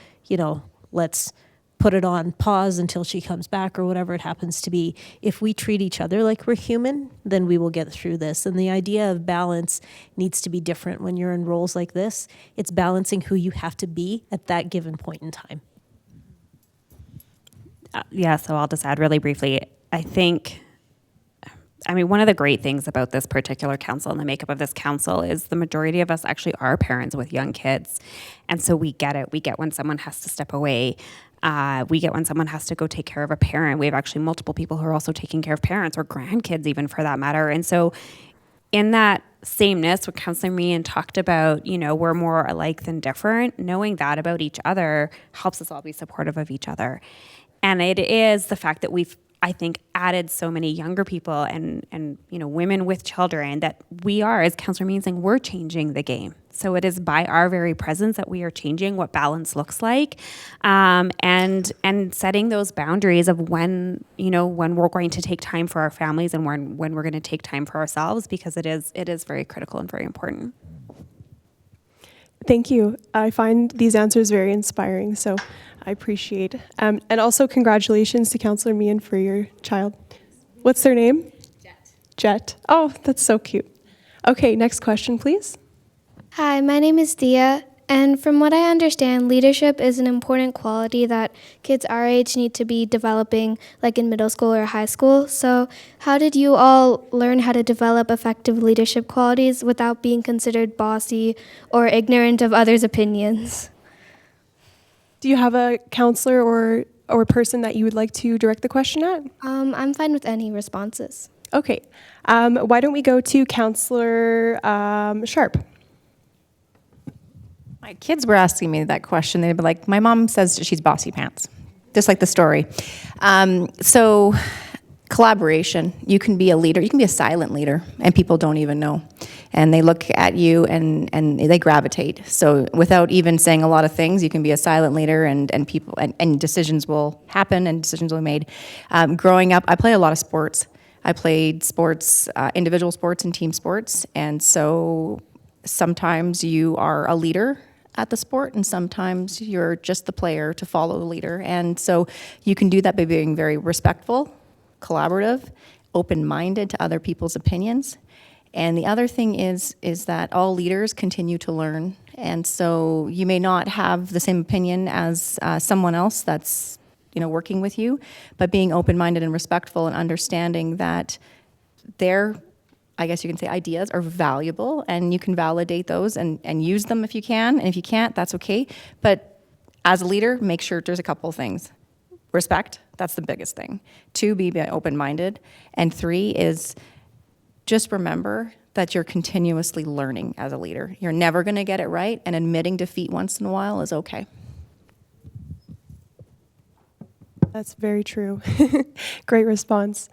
let's put it on pause until she comes back or whatever it happens to be. If we treat each other like we're human, then we will get through this. And the idea of balance needs to be different when you're in roles like this. It's balancing who you have to be at that given point in time. Yeah, so I'll just add really briefly. One of the great things about this particular council and the makeup of this council is the majority of us actually are parents with young kids. And so we get it. We get when someone has to step away. We get when someone has to go take care of a parent. We have actually multiple people who are also taking care of parents or grandkids even for that matter. And so in that sameness, what Councillor Meehan talked about, we're more alike than different, knowing that about each other helps us all be supportive of each other. And it is the fact that we've, I think, added so many younger people and women with children that we are, as Councillor Meehan saying, we're changing the game. So it is by our very presence that we are changing what balance looks like, and setting those boundaries of when we're going to take time for our families and when we're going to take time for ourselves, because it is very critical and very important. Thank you. I find these answers very inspiring, so I appreciate. And also congratulations to Councillor Meehan for your child. What's their name? Jet. Jet. Oh, that's so cute. Okay, next question, please. Hi, my name is Dia, and from what I understand, leadership is an important quality that kids our age need to be developing, like in middle school or high school. So how did you all learn how to develop effective leadership qualities without being considered bossy or ignorant of others' opinions? Do you have a counselor or person that you would like to direct the question at? I'm fine with any responses. Okay. Why don't we go to Counselor Sharp? My kids were asking me that question. They'd be like, my mom says she's bossy pants, just like the story. So collaboration, you can be a leader, you can be a silent leader, and people don't even know. And they look at you and they gravitate. So without even saying a lot of things, you can be a silent leader and people and decisions will happen and decisions will be made. Growing up, I played a lot of sports. I played sports, individual sports and team sports. And so sometimes you are a leader at the sport and sometimes you're just the player to follow the leader. And so you can do that by being very respectful, collaborative, open-minded to other people's opinions. And the other thing is that all leaders continue to learn. And so you may not have the same opinion as someone else that's working with you, but being open-minded and respectful and understanding that their, I guess you can say, ideas are valuable and you can validate those and use them if you can. And if you can't, that's okay. But as a leader, make sure there's a couple of things. Respect, that's the biggest thing. 2, be open-minded. And 3 is just remember that you're continuously learning as a leader. You're never going to get it right, and admitting defeat once in a while is okay. That's very true. Great response.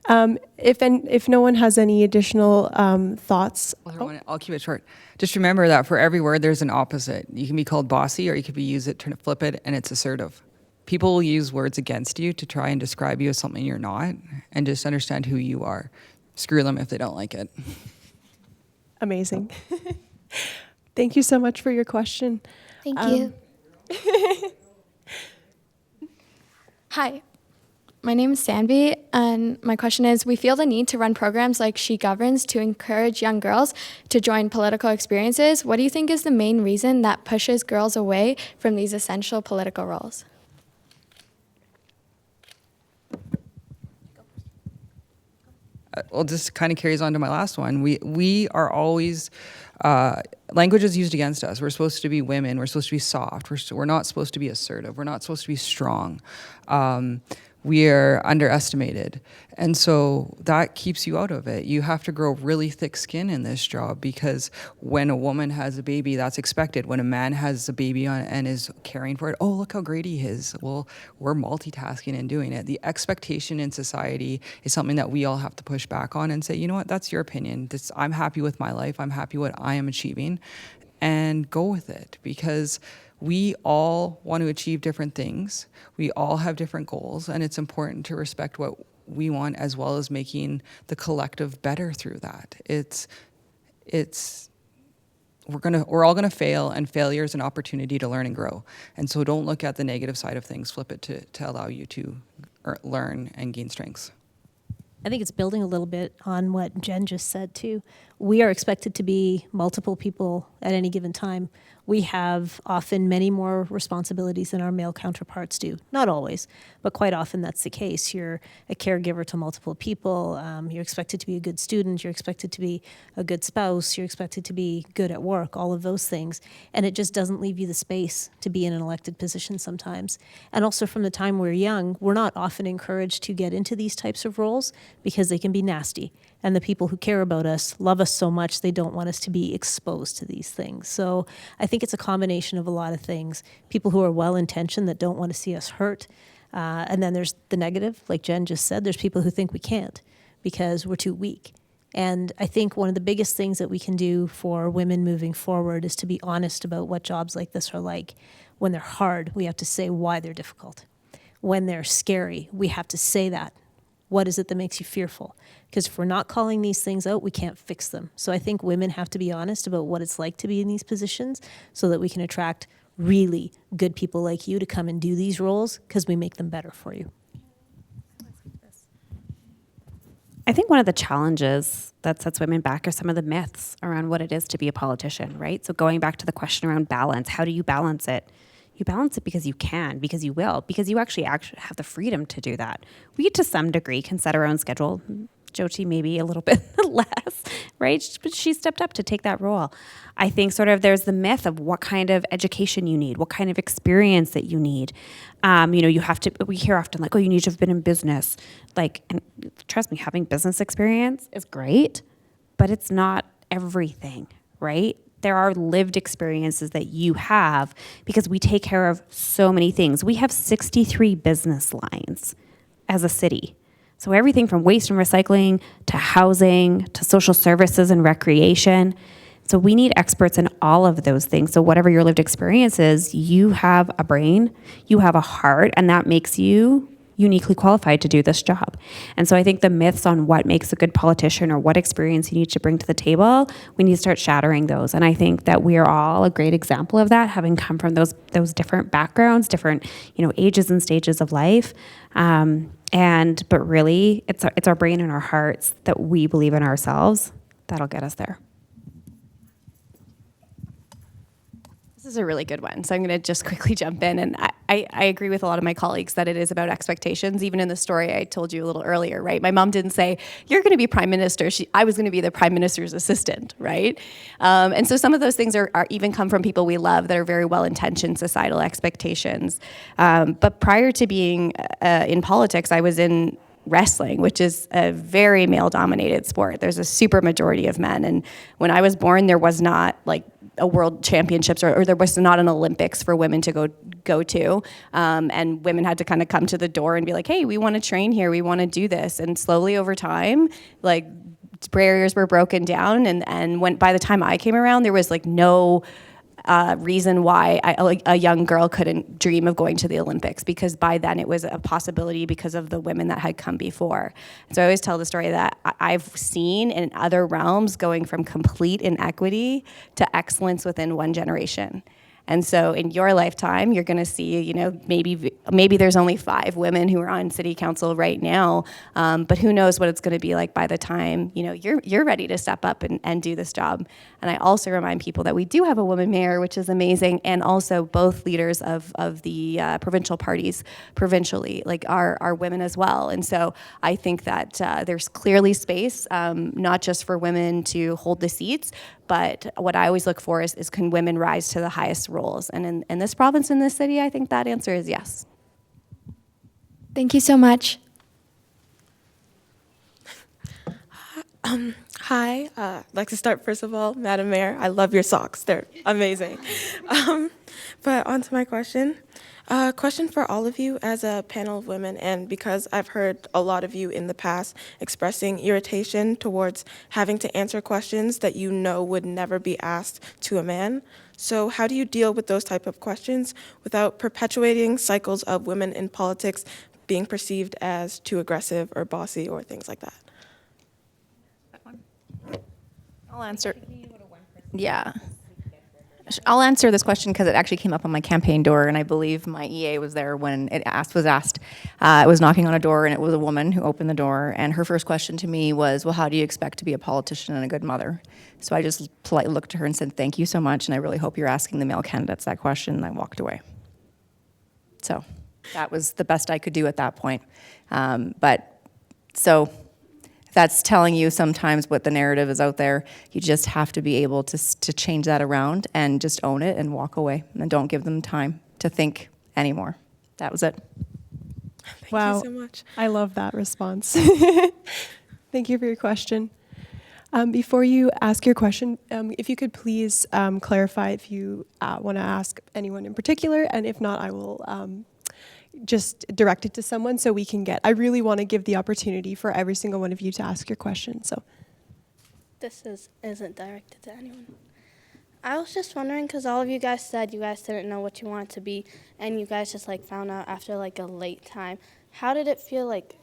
If no one has any additional thoughts. I'll keep it short. Just remember that for every word, there's an opposite. You can be called bossy, or you could use it, flip it, and it's assertive. People will use words against you to try and describe you as something you're not, and just understand who you are. Screw them if they don't like it. Amazing. Thank you so much for your question. Thank you. Hi, my name is Sanvi, and my question is, we feel the need to run programs like She Governs to encourage young girls to join political experiences. What do you think is the main reason that pushes girls away from these essential political roles? Well, this kind of carries on to my last one. We are always Language is used against us. We're supposed to be women. We're supposed to be soft. We're not supposed to be assertive. We're not supposed to be strong. We are underestimated. And so that keeps you out of it. You have to grow really thick skin in this job, because when a woman has a baby, that's expected. When a man has a baby on and is caring for it, oh, look how great he is. Well, we're multitasking and doing it. The expectation in society is something that we all have to push back on and say, you know what, that's your opinion. I'm happy with my life. I'm happy what I am achieving, and go with it, because we all want to achieve different things. We all have different goals, and it's important to respect what we want, as well as making the collective better through that. We're all gonna fail, and failure is an opportunity to learn and grow. And so don't look at the negative side of things, flip it to allow you to learn and gain strengths. I think it's building a little bit on what Jen just said too. We are expected to be multiple people at any given time. We have often many more responsibilities than our male counterparts do. Not always, but quite often that's the case. You're a caregiver to multiple people. You're expected to be a good student. You're expected to be a good spouse. You're expected to be good at work, all of those things. And it just doesn't leave you the space to be in an elected position sometimes. And also from the time we're young, we're not often encouraged to get into these types of roles because they can be nasty. And the people who care about us love us so much they don't want us to be exposed to these things. So I think it's a combination of a lot of things. People who are well-intentioned that don't want to see us hurt. And then there's the negative, like Jen just said. There's people who think we can't because we're too weak. And I think one of the biggest things that we can do for women moving forward is to be honest about what jobs like this are like. When they're hard, we have to say why they're difficult. When they're scary, we have to say that. What is it that makes you fearful? Because if we're not calling these things out, we can't fix them. So I think women have to be honest about what it's like to be in these positions so that we can attract really good people like you to come and do these roles, because we make them better for you. I think one of the challenges that sets women back are some of the myths around what it is to be a politician, right? So going back to the question around balance, how do you balance it? You balance it because you can, because you will, because you actually have the freedom to do that. We, to some degree, can set our own schedule. Jyoti maybe a little bit less, right? But she stepped up to take that role. I think sort of there's the myth of what kind of education you need, what kind of experience that you need. You have to, we hear often like, oh, you need to have been in business. Like, and trust me, having business experience is great, but it's not everything, right? There are lived experiences that you have because we take care of so many things. We have 63 business lines as a city. So everything from waste and recycling to housing to social services and recreation. So we need experts in all of those things. So whatever your lived experience is, you have a brain, you have a heart, and that makes you uniquely qualified to do this job. And so I think the myths on what makes a good politician or what experience you need to bring to the table, we need to start shattering those. And I think that we are all a great example of that, having come from those different backgrounds, different ages and stages of life. But really, it's our brain and our hearts that we believe in ourselves that'll get us there. This is a really good one. So I'm going to just quickly jump in. And I agree with a lot of my colleagues that it is about expectations. Even in the story I told you a little earlier, right? My mom didn't say, you're going to be prime minister. I was going to be the prime minister's assistant, right? And so some of those things are even come from people we love that are very well-intentioned societal expectations. But prior to being in politics, I was in wrestling, which is a very male-dominated sport. There's a super majority of men. And when I was born, there was not like a world championships or there was not an Olympics for women to go to. And women had to kind of come to the door and be like, hey, we want to train here. We want to do this. And slowly over time, like barriers were broken down. And when by the time I came around, there was like no reason why a young girl couldn't dream of going to the Olympics, because by then it was a possibility because of the women that had come before. So I always tell the story that I've seen in other realms going from complete inequity to excellence within one generation. And so in your lifetime, you're going to see, you know, maybe there's only 5 women who are on city council right now, but who knows what it's going to be like by the time, you know, you're ready to step up and do this job. And I also remind people that we do have a woman mayor, which is amazing, and also both leaders of the provincial parties provincially, like are women as well. And so I think that there's clearly space, not just for women to hold the seats, but what I always look for is can women rise to the highest roles? And in this province, in this city, I think that answer is yes. Thank you so much. Hi, I'd like to start first of all, Madam Mayor, I love your socks, they're amazing. But on to my question. Question for all of you as a panel of women, and because I've heard a lot of you in the past expressing irritation towards having to answer questions that you know would never be asked to a man. So how do you deal with those type of questions without perpetuating cycles of women in politics being perceived as too aggressive or bossy or things like that? I'll answer. Yeah. I'll answer this question because it actually came up on my campaign door, and I believe my EA was there when it was asked. It was knocking on a door, and it was a woman who opened the door, and her first question to me was, well, how do you expect to be a politician and a good mother? So I just politely looked at her and said, thank you so much, and I really hope you're asking the male candidates that question, and I walked away. So that was the best I could do at that point. So that's telling you sometimes what the narrative is out there. You just have to be able to change that around and just own it and walk away, and don't give them time to think anymore. That was it. Wow. Thank you so much. I love that response. Thank you for your question. Before you ask your question, if you could please clarify if you want to ask anyone in particular, and if not, I will just direct it to someone so we can I really want to give the opportunity for every single one of you to ask your question. So this isn't directed to anyone. I was just wondering, because all of you guys said you guys didn't know what you wanted to be, and you guys just like found out after like a late time. How did it feel like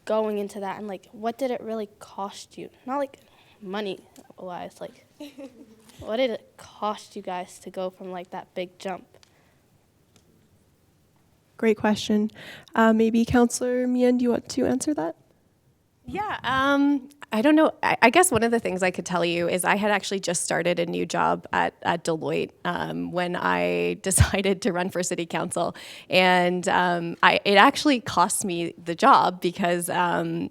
going into that, and like what did it really cost you? Not like money wise, like what did it cost you guys to go from like that big jump? great question. Maybe Councillor Meehan, do you want to answer that? Yeah, I don't know. I guess one of the things I could tell you is I had actually just started a new job at Deloitte when I decided to run for city council. And it actually cost me the job because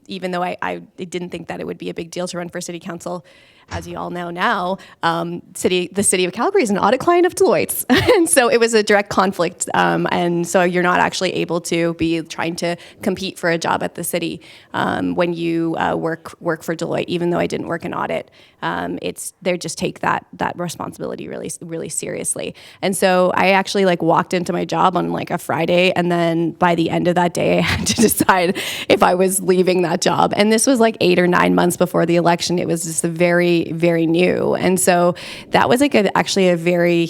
even though I didn't think that it would be a big deal to run for city council, as you all know now, the city of Calgary is an audit client of Deloitte's. And so it was a direct conflict. And so you're not actually able to be trying to compete for a job at the city when you work for Deloitte, even though I didn't work in audit. They just take that responsibility really, really seriously. And so I actually walked into my job on a Friday, and then by the end of that day, I had to decide if I was leaving that job. And this was 8 or 9 months before the election. It was just very, very new. And so that was actually a very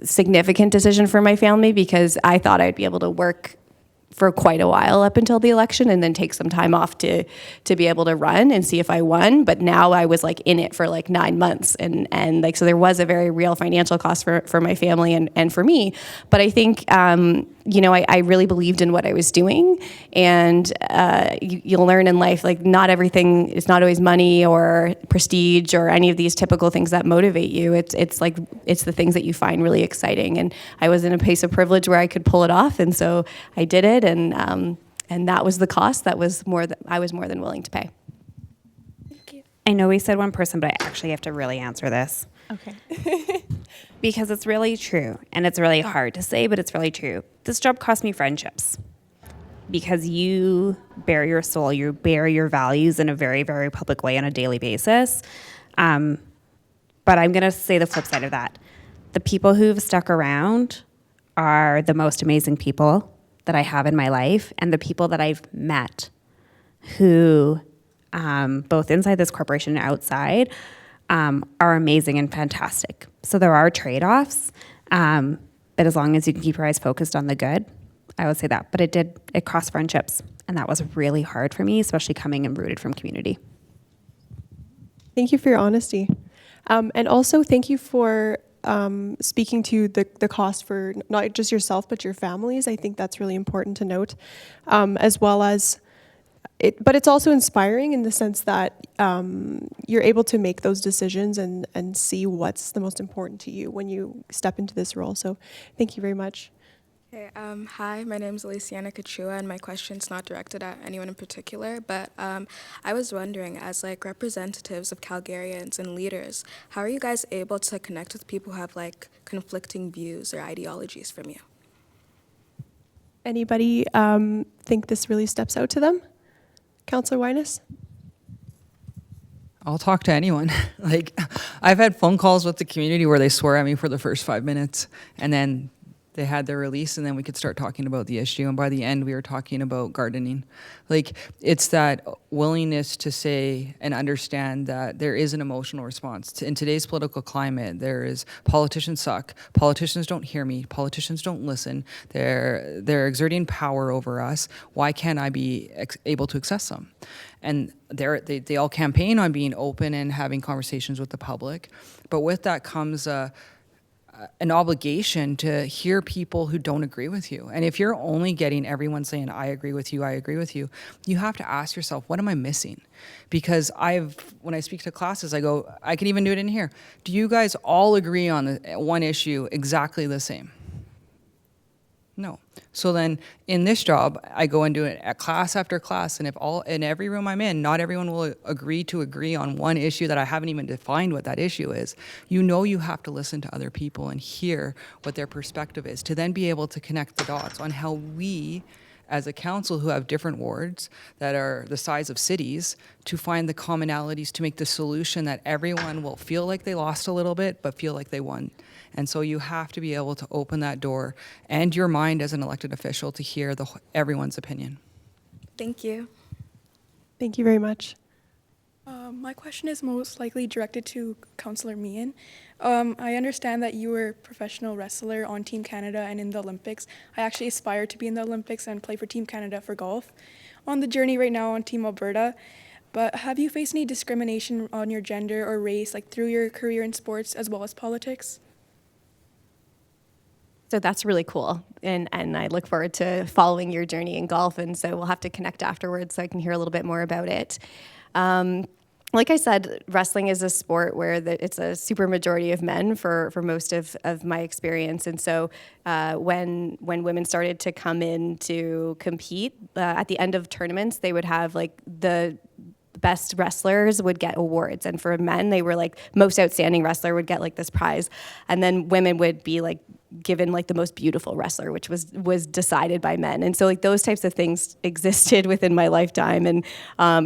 significant decision for my family, because I thought I'd be able to work for quite a while up until the election and then take some time off to be able to run and see if I won. But now I was in it for 9 months, and so there was a very real financial cost for my family and for me. But I think I really believed in what I was doing, and you'll learn in life not everything is not always money or prestige or any of these typical things that motivate you. It's the things that you find really exciting, and I was in a place of privilege where I could pull it off, and so I did it, and that was the cost. That was I was more than willing to pay. Thank you. I know we said one person, but I actually have to really answer this. Okay. Because it's really true, and it's really hard to say, but it's really true. This job cost me friendships, because you bare your soul, you bare your values in a very, very public way on a daily basis. But I'm going to say the flip side of that. The people who've stuck around are the most amazing people that I have in my life, and the people that I've met who, both inside this corporation and outside, are amazing and fantastic. So there are trade-offs, but as long as you can keep your eyes focused on the good, I would say that. But it cost friendships, and that was really hard for me, especially coming and rooted from community. Thank you for your honesty. And also thank you for speaking to the cost for not just yourself, but your families. I think that's really important to note, as well as but it's also inspiring in the sense that you're able to make those decisions and see what's the most important to you when you step into this role. So thank you very much. Okay, hi, my name is Aliciana Kachua, and my question's not directed at anyone in particular, but I was wondering, as like representatives of Calgarians and leaders, how are you guys able to connect with people who have like conflicting views or ideologies from you? Anybody think this really steps out to them? Councillor Winus? I'll talk to anyone. Like, I've had phone calls with the community where they swear at me for the first 5 minutes, and then they had their release, and then we could start talking about the issue. And by the end, we were talking about gardening. Like, it's that willingness to say and understand that there is an emotional response. In today's political climate, there is politicians suck. Politicians don't hear me. Politicians don't listen. They're exerting power over us. Why can't I be able to access them? And they all campaign on being open and having conversations with the public. But with that comes an obligation to hear people who don't agree with you. And if you're only getting everyone saying, I agree with you, you have to ask yourself, what am I missing? Because when I speak to classes, I go, I can even do it in here. Do you guys all agree on one issue exactly the same? No. So then in this job, I go and do it at class after class, and in every room I'm in, not everyone will agree on one issue that I haven't even defined what that issue is. You know, you have to listen to other people and hear what their perspective is to then be able to connect the dots on how we, as a council who have different wards that are the size of cities, to find the commonalities to make the solution that everyone will feel like they lost a little bit, but feel like they won. And so you have to be able to open that door and your mind as an elected official to hear everyone's opinion. Thank you. Thank you very much. My question is most likely directed to Councillor Meehan. I understand that you were a professional wrestler on Team Canada and in the Olympics. I actually aspire to be in the Olympics and play for Team Canada for golf. On the journey right now on Team Alberta, but have you faced any discrimination on your gender or race, like through your career in sports as well as politics? So that's really cool. And I look forward to following your journey in golf. And so we'll have to connect afterwards so I can hear a little bit more about it. Like I said, wrestling is a sport where it's a super majority of men for most of my experience. And so when women started to come in to compete, at the end of tournaments, they would have like the best wrestlers would get awards. And for men, they were like most outstanding wrestler would get like this prize. And then women would be like given like the most beautiful wrestler, which was decided by men. And so like those types of things existed within my lifetime. And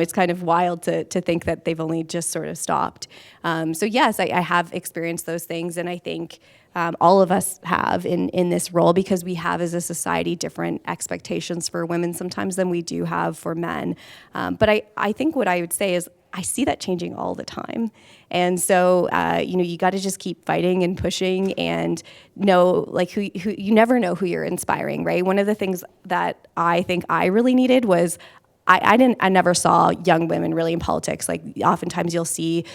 it's kind of wild to think that they've only just sort of stopped. So yes, I have experienced those things. And I think all of us have in this role, because we have as a society different expectations for women sometimes than we do have for men. But I think what I would say is I see that changing all the time. And so, you got to just keep fighting and pushing and know like who you never know who you're inspiring, right? One of the things that I think I really needed was I never saw young women really in politics. Like oftentimes you'll see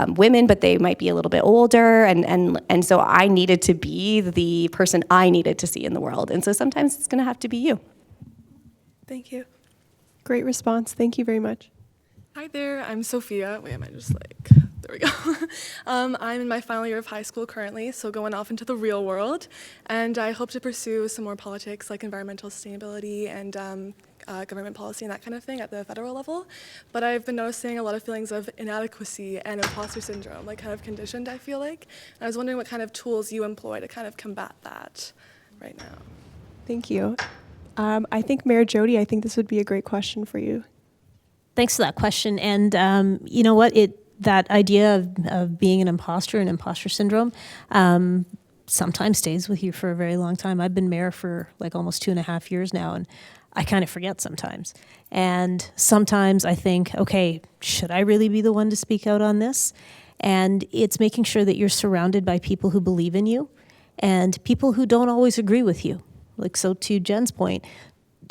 women, but they might be a little bit older. And so I needed to be the person I needed to see in the world. And so sometimes it's going to have to be you. Thank you. Great response. Thank you very much. Hi there, I'm Sophia. Wait, am I just like, there we go. I'm in my final year of high school currently, so going off into the real world. And I hope to pursue some more politics like environmental sustainability and government policy and that kind of thing at the federal level. But I've been noticing a lot of feelings of inadequacy and imposter syndrome, like kind of conditioned, I feel like. And I was wondering what kind of tools you employ to kind of combat that right now. Thank you. I think Mayor Jody, I think this would be a great question for you. Thanks for that question. And you know what? That idea of being an imposter and imposter syndrome sometimes stays with you for a very long time. I've been mayor for like almost 2.5 years now, and I kind of forget sometimes. And sometimes I think, okay, should I really be the one to speak out on this? And it's making sure that you're surrounded by people who believe in you and people who don't always agree with you. Like, so to Jen's point,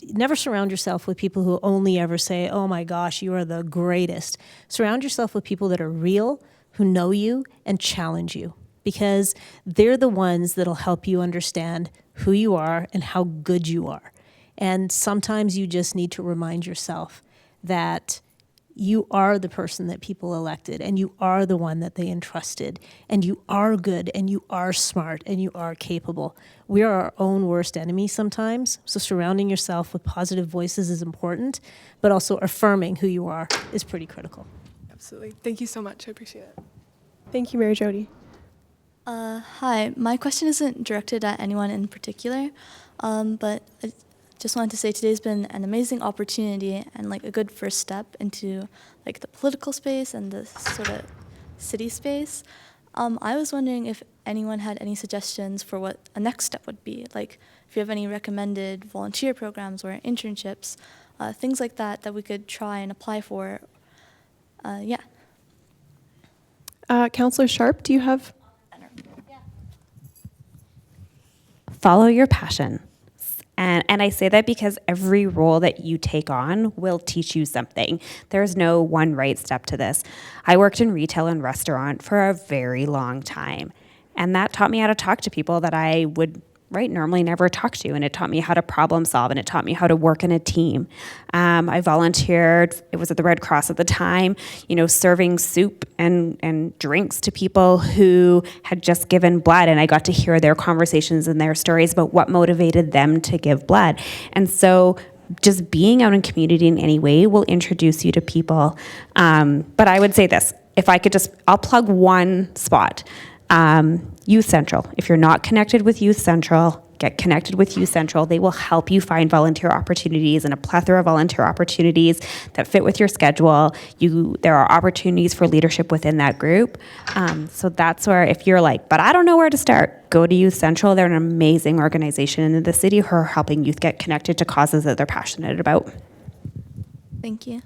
never surround yourself with people who only ever say, oh my gosh, you are the greatest. Surround yourself with people that are real, who know you and challenge you. because they're the ones that'll help you understand who you are and how good you are. And sometimes you just need to remind yourself that you are the person that people elected, and you are the one that they entrusted, and you are good, and you are smart, and you are capable. We are our own worst enemy sometimes, so surrounding yourself with positive voices is important, but also affirming who you are is pretty critical. Absolutely. Thank you so much. I appreciate it. Thank you, Mary Jody. Hi, my question isn't directed at anyone in particular, but I just wanted to say today's been an amazing opportunity and like a good first step into like the political space and the sort of city space. I was wondering if anyone had any suggestions for what a next step would be, like if you have any recommended volunteer programs or internships, things like that we could try and apply for. Yeah. Councillor Sharp, do you have? Follow your passion. And I say that because every role that you take on will teach you something. There's no one right step to this. I worked in retail and restaurant for a very long time, and that taught me how to talk to people that I would normally never talk to, and it taught me how to problem solve, and it taught me how to work in a team. I volunteered, it was at the Red Cross at the time, serving soup and drinks to people who had just given blood, and I got to hear their conversations and their stories about what motivated them to give blood. And so just being out in community in any way will introduce you to people. But I would say this, if I could I'll plug one spot. Youth Central. If you're not connected with Youth Central, get connected with Youth Central. They will help you find volunteer opportunities and a plethora of volunteer opportunities that fit with your schedule. There are opportunities for leadership within that group. So that's where, if you're like, but I don't know where to start, go to Youth Central. They're an amazing organization in the city who are helping youth get connected to causes that they're passionate about. Thank you.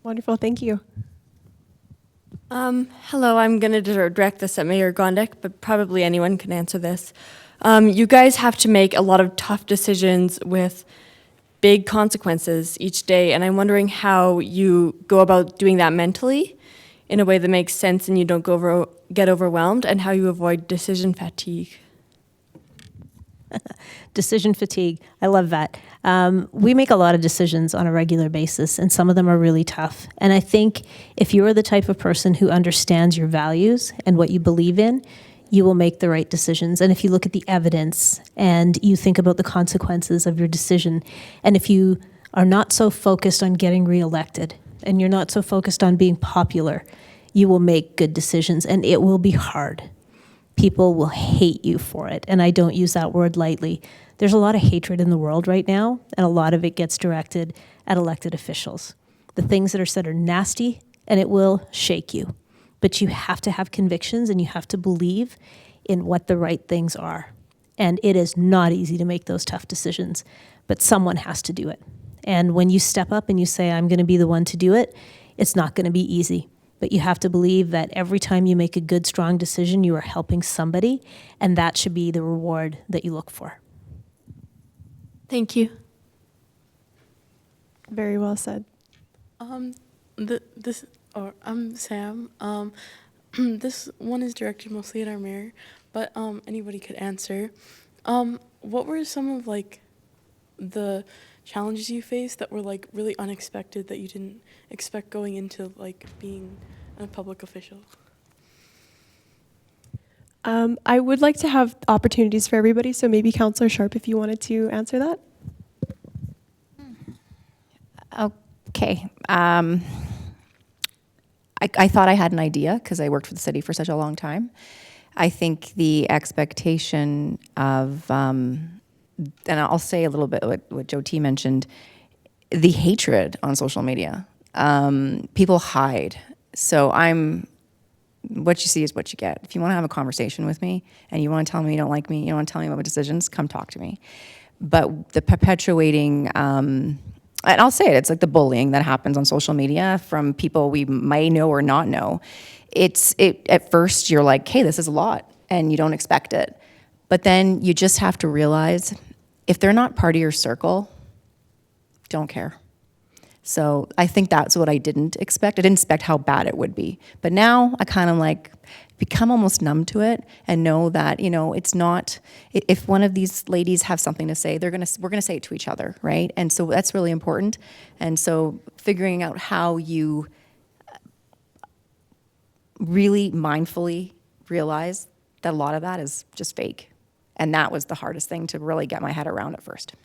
Wonderful, thank you. Hello, I'm going to direct this at Mayor Gondek, but probably anyone can answer this. You guys have to make a lot of tough decisions with big consequences each day, and I'm wondering how you go about doing that mentally in a way that makes sense and you don't get overwhelmed, and how you avoid decision fatigue. Decision fatigue. I love that. We make a lot of decisions on a regular basis, and some of them are really tough. And I think if you're the type of person who understands your values and what you believe in, you will make the right decisions. And if you look at the evidence and you think about the consequences of your decision, and if you are not so focused on getting reelected and you're not so focused on being popular, you will make good decisions, and it will be hard. People will hate you for it, and I don't use that word lightly. There's a lot of hatred in the world right now, and a lot of it gets directed at elected officials. The things that are said are nasty, and it will shake you. But you have to have convictions, and you have to believe in what the right things are. And it is not easy to make those tough decisions, but someone has to do it. And when you step up and you say, I'm going to be the one to do it, it's not going to be easy. But you have to believe that every time you make a good, strong decision, you are helping somebody, and that should be the reward that you look for. Thank you. Very well said. I'm Sam. This one is directed mostly at our mayor, but anybody could answer. What were some of the challenges you faced that were really unexpected that you didn't expect going into being a public official? I would like to have opportunities for everybody, so maybe Councillor Sharp, if you wanted to answer that. Okay. I thought I had an idea because I worked for the city for such a long time. I think the expectation of, and I'll say a little bit what Joe T mentioned, the hatred on social media. People hide. So what you see is what you get. If you want to have a conversation with me and you want to tell me you don't like me, you want to tell me about my decisions, come talk to me. But the perpetuating, and I'll say it's like the bullying that happens on social media from people we may know or not know. At first you're like, hey, this is a lot, and you don't expect it. But then you just have to realize if they're not part of your circle, don't care. So I think that's what I didn't expect. I didn't expect how bad it would be. But now I kind of like become almost numb to it and know that, you know, it's not, if one of these ladies have something to say, we're going to say it to each other, right? And so that's really important. And so figuring out how you really mindfully realize that a lot of that is just fake. And that was the hardest thing to really get my head around at first.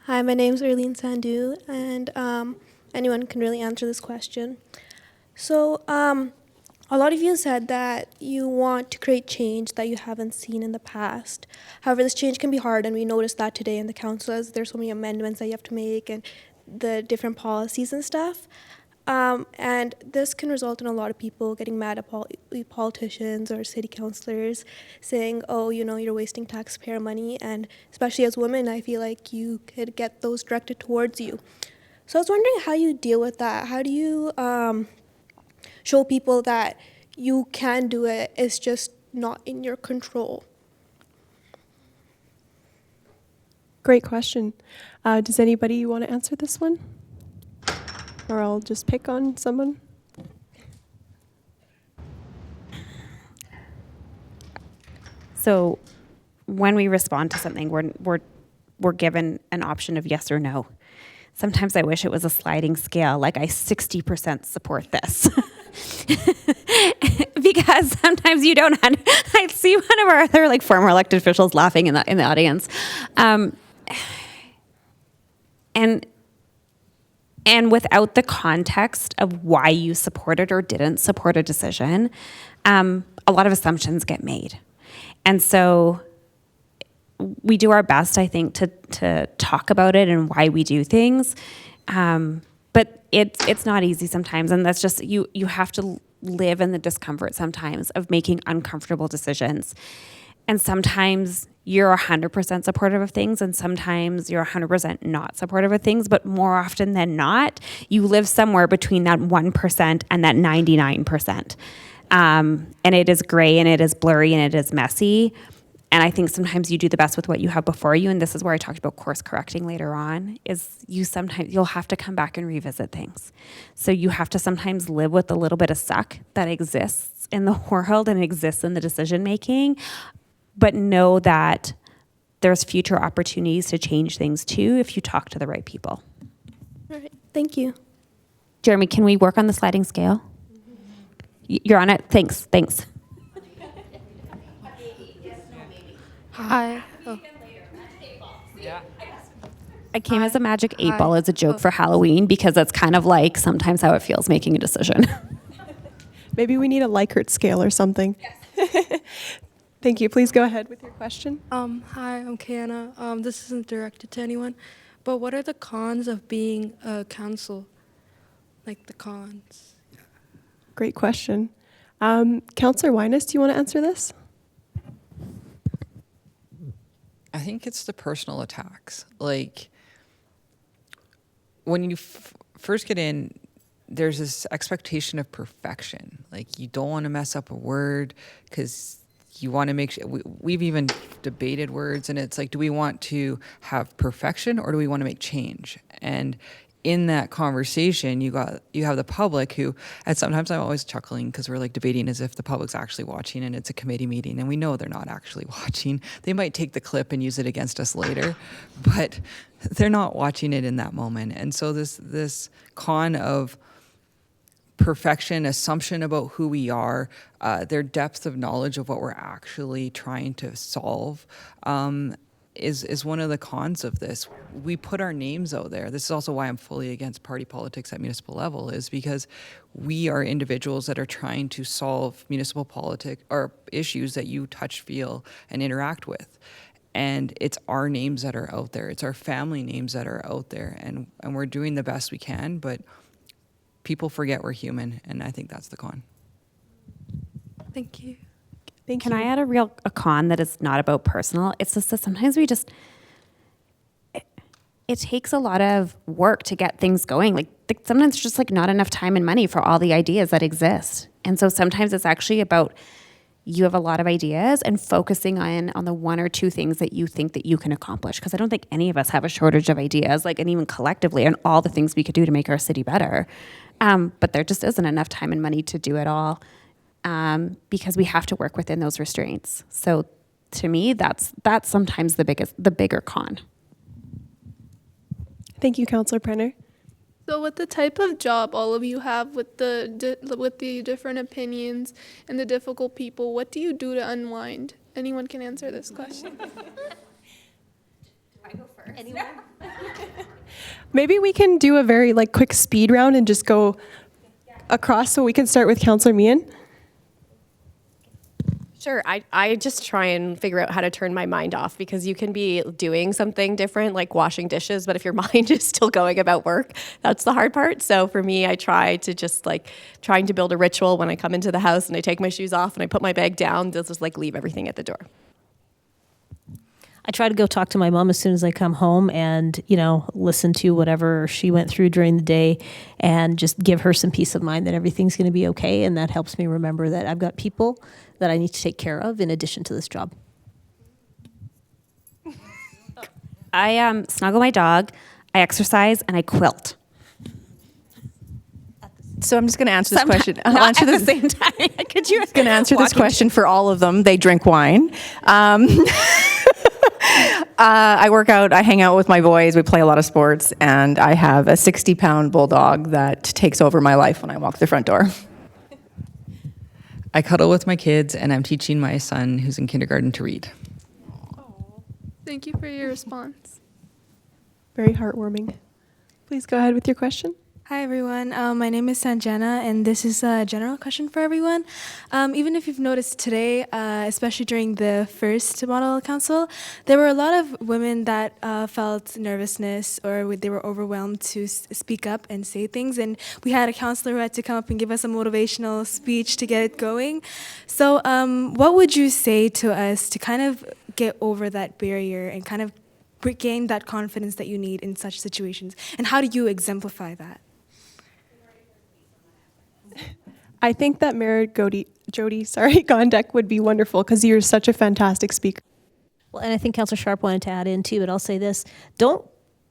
Hi, my name's Erlene Sandu, and anyone can really answer this question. So, a lot of you said that you want to create change that you haven't seen in the past. However, this change can be hard, and we noticed that today in the council as there's so many amendments that you have to make and the different policies and stuff. And this can result in a lot of people getting mad at politicians or city councilors saying, oh, you know, you're wasting taxpayer money. And especially as women, I feel like you could get those directed towards you. So I was wondering how you deal with that. How do you show people that you can do it, it's just not in your control? Great question. Does anybody want to answer this one? Or I'll just pick on someone. So when we respond to something, we're given an option of yes or no. Sometimes I wish it was a sliding scale, like I 60% support this. Because sometimes you don't. I see one of our other like former elected officials laughing in the audience, and without the context of why you supported or didn't support a decision, a lot of assumptions get made, and so we do our best, I think, to talk about it and why we do things, but it's not easy sometimes, and that's just you have to live in the discomfort sometimes of making uncomfortable decisions. And sometimes you're 100% supportive of things, and sometimes you're 100% not supportive of things, but more often than not, you live somewhere between that 1% and that 99%. And it is gray, and it is blurry, and it is messy. And I think sometimes you do the best with what you have before you, and this is where I talked about course correcting later on, is you'll have to come back and revisit things. So you have to sometimes live with a little bit of suck that exists in the world and exists in the decision making, but know that there's future opportunities to change things too if you talk to the right people. All right, thank you. Jeremy, can we work on the sliding scale? You're on it? Thanks. Hi. Oh. I came as a magic 8-ball as a joke for Halloween because that's kind of like sometimes how it feels making a decision. Maybe we need a Likert scale or something. Yes. Thank you. Please go ahead with your question. Hi, I'm Kiana. This isn't directed to anyone, but what are the cons of being a council? Like the cons? Great question. Councillor Winus, do you want to answer this? I think it's the personal attacks. Like, when you first get in, there's this expectation of perfection. Like, you don't want to mess up a word because you want to make sure. We've even debated words, and it's like, do we want to have perfection or do we want to make change? And in that conversation, you have the public who, and sometimes I'm always chuckling because we're like debating as if the public's actually watching and it's a committee meeting, and we know they're not actually watching. They might take the clip and use it against us later, but they're not watching it in that moment. And so this con of perfection, assumption about who we are, their depth of knowledge of what we're actually trying to solve, is one of the cons of this. We put our names out there. This is also why I'm fully against party politics at municipal level, is because we are individuals that are trying to solve municipal politics or issues that you touch, feel, and interact with. And it's our names that are out there. It's our family names that are out there. And we're doing the best we can, but people forget we're human, and I think that's the con. Thank you. Can I add a con that is not about personal? It's just that sometimes it takes a lot of work to get things going. Like sometimes just like not enough time and money for all the ideas that exist. And so sometimes it's actually about you have a lot of ideas and focusing on the one or two things that you think that you can accomplish. Because I don't think any of us have a shortage of ideas, like, and even collectively, and all the things we could do to make our city better. But there just isn't enough time and money to do it all, because we have to work within those restraints. So to me, that's sometimes the bigger con. Thank you, Councillor Prenner. So, with the type of job all of you have, with the different opinions and the difficult people, what do you do to unwind? Anyone can answer this question. I go first. Anyone? Maybe we can do a very quick speed round and just go across. So we can start with Councillor Meehan. Sure. I just try and figure out how to turn my mind off, because you can be doing something different, like washing dishes, but if your mind is still going about work, that's the hard part. So for me, I try to just trying to build a ritual when I come into the house and I take my shoes off and I put my bag down, just leave everything at the door. I try to go talk to my mom as soon as I come home and, listen to whatever she went through during the day and just give her some peace of mind that everything's going to be okay. And that helps me remember that I've got people that I need to take care of in addition to this job. I snuggle my dog, I exercise, and I quilt. So I'm just going to answer this question. I'll Not answer at this. the same time. Could you? Going to answer this question for all of them. They drink wine. I work out, I hang out with my boys, we play a lot of sports, and I have a 60-pound bulldog that takes over my life when I walk the front door. I cuddle with my kids, and I'm teaching my son, who's in kindergarten, to read. Thank you for your response. Very heartwarming. Please go ahead with your question. Hi, everyone. My name is Sanjana, and this is a general question for everyone. Even if you've noticed today, especially during the first model council, there were a lot of women that felt nervousness or they were overwhelmed to speak up and say things. And we had a counselor who had to come up and give us a motivational speech to get it going. So what would you say to us to kind of get over that barrier and kind of regain that confidence that you need in such situations? And how do you exemplify that? I think that Mayor Jody Gondek would be wonderful, because you're such a fantastic speaker. Well, and I think Councillor Sharp wanted to add in too, but I'll say this. Don't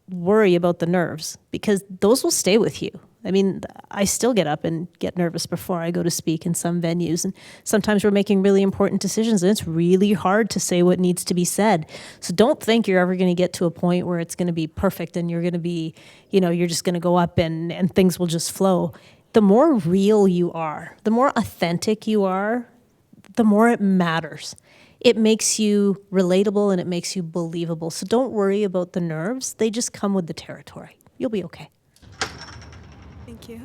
worry about the nerves, because those will stay with you. I mean, I still get up and get nervous before I go to speak in some venues. And sometimes we're making really important decisions, and it's really hard to say what needs to be said. So don't think you're ever going to get to a point where it's going to be perfect and you're going to be, you're just going to go up and things will just flow. The more real you are, the more authentic you are, the more it matters. It makes you relatable and it makes you believable. So don't worry about the nerves. They just come with the territory. You'll be okay. Thank you.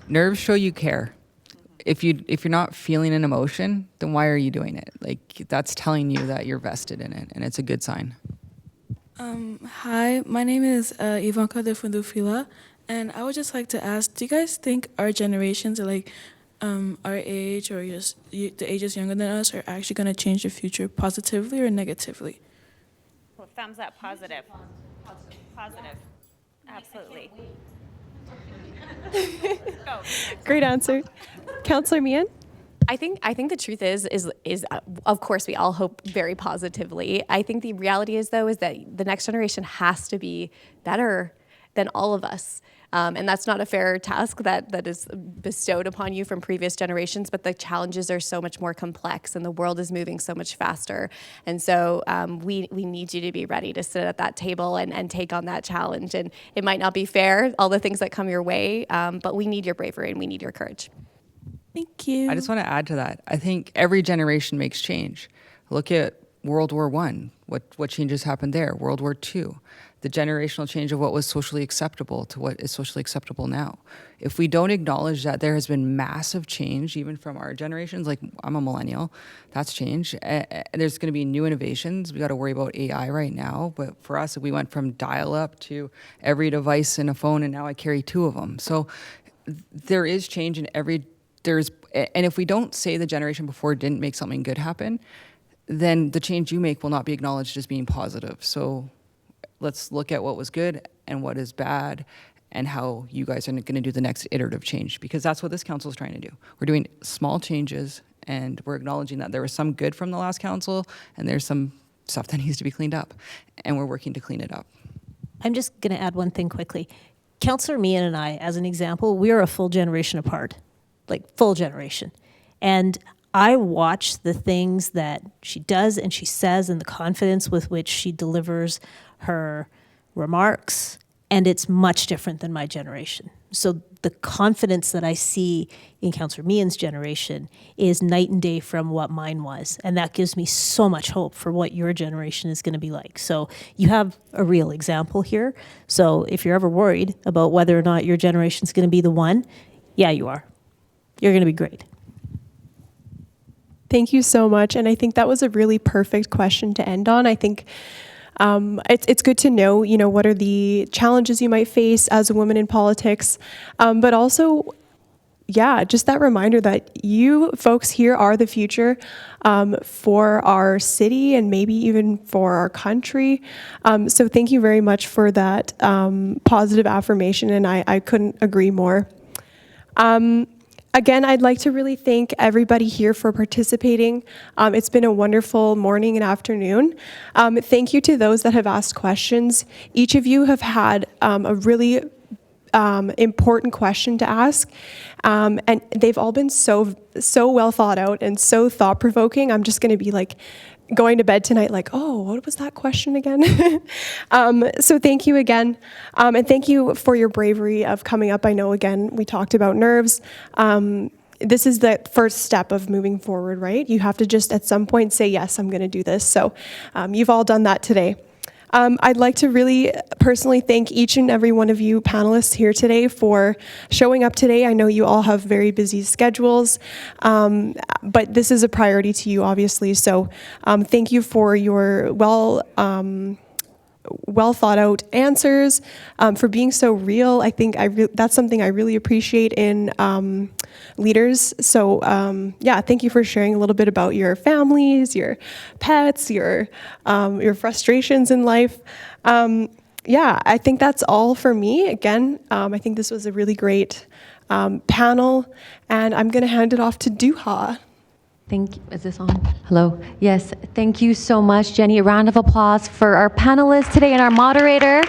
Nerves show you care. If you're not feeling an emotion, then why are you doing it? That's telling you that you're vested in it, and it's a good sign. Hi, my name is Ivanka de Fundufila, and I would just like to ask, do you guys think our generations, our age or just the ages younger than us, are actually going to change the future positively or negatively? Well, thumbs up, positive. Positive. Absolutely. Great answer. Councillor Meehan? I think the truth is of course we all hope very positively. I think the reality is though is that the next generation has to be better than all of us. And that's not a fair task that is bestowed upon you from previous generations, but the challenges are so much more complex and the world is moving so much faster. And so we need you to be ready to sit at that table and take on that challenge. And it might not be fair, all the things that come your way, but we need your bravery and we need your courage. Thank you. I just want to add to that. I think every generation makes change. Look at World War I. What changes happened there? World War II. The generational change of what was socially acceptable to what is socially acceptable now. If we don't acknowledge that there has been massive change, even from our generations, like I'm a millennial, that's change. There's going to be new innovations. We got to worry about AI right now. But for us, we went from dial-up to every device in a phone, and now I carry 2 of them. So there is change in and if we don't say the generation before didn't make something good happen, then the change you make will not be acknowledged as being positive. So let's look at what was good and what is bad and how you guys are going to do the next iterative change, because that's what this council is trying to do. We're doing small changes, and we're acknowledging that there was some good from the last council, and there's some stuff that needs to be cleaned up, and we're working to clean it up. I'm just going to add one thing quickly. Councillor Meehan and I, as an example, we are a full generation apart, like full generation. And I watch the things that she does and she says and the confidence with which she delivers her remarks, and it's much different than my generation. So the confidence that I see in Councillor Meehan's generation is night and day from what mine was. And that gives me so much hope for what your generation is going to be like. So you have a real example here. So if you're ever worried about whether or not your generation is going to be the one, yeah, you are. You're going to be great. Thank you so much. And I think that was a really perfect question to end on. I think it's good to know, what are the challenges you might face as a woman in politics, but also, just that reminder that you folks here are the future for our city and maybe even for our country. So thank you very much for that positive affirmation, and I couldn't agree more. Again, I'd like to really thank everybody here for participating. It's been a wonderful morning and afternoon. Thank you to those that have asked questions. Each of you have had a really important question to ask, and they've all been so well thought out and so thought-provoking. I'm just going to be going to bed tonight what was that question again? So thank you again. And thank you for your bravery of coming up. I know, again, we talked about nerves. This is the first step of moving forward, right? You have to just at some point say, yes, I'm going to do this. So you've all done that today. I'd like to really personally thank each and every one of you panelists here today for showing up today. I know you all have very busy schedules, but this is a priority to you, obviously. So thank you for your well thought out answers, for being so real. I think that's something I really appreciate in leaders. So thank you for sharing a little bit about your families, your pets, your frustrations in life. I think that's all for me. Again, I think this was a really great panel, and I'm going to hand it off to Duha. Is this on? Hello. Yes, thank you so much, Jenny. A round of applause for our panelists today and our moderator.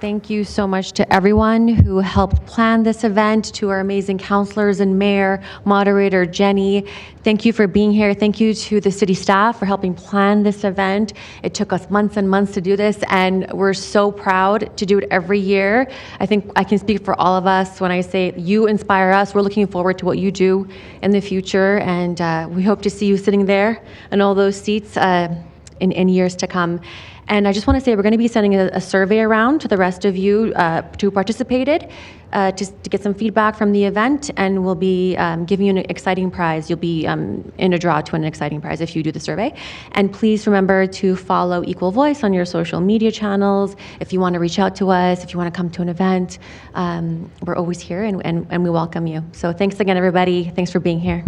Thank you so much to everyone who helped plan this event, to our amazing counselors and mayor, moderator Jenny. Thank you for being here. Thank you to the city staff for helping plan this event. It took us months and months to do this, and we're so proud to do it every year. I think I can speak for all of us when I say you inspire us. We're looking forward to what you do in the future, and we hope to see you sitting there in all those seats in years to come. And I just want to say we're going to be sending a survey around to the rest of you who participated to get some feedback from the event, and we'll be giving you an exciting prize. You'll be in a draw to win an exciting prize if you do the survey. And please remember to follow Equal Voice on your social media channels. If you want to reach out to us, if you want to come to an event, we're always here and we welcome you. So thanks again, everybody. Thanks for being here.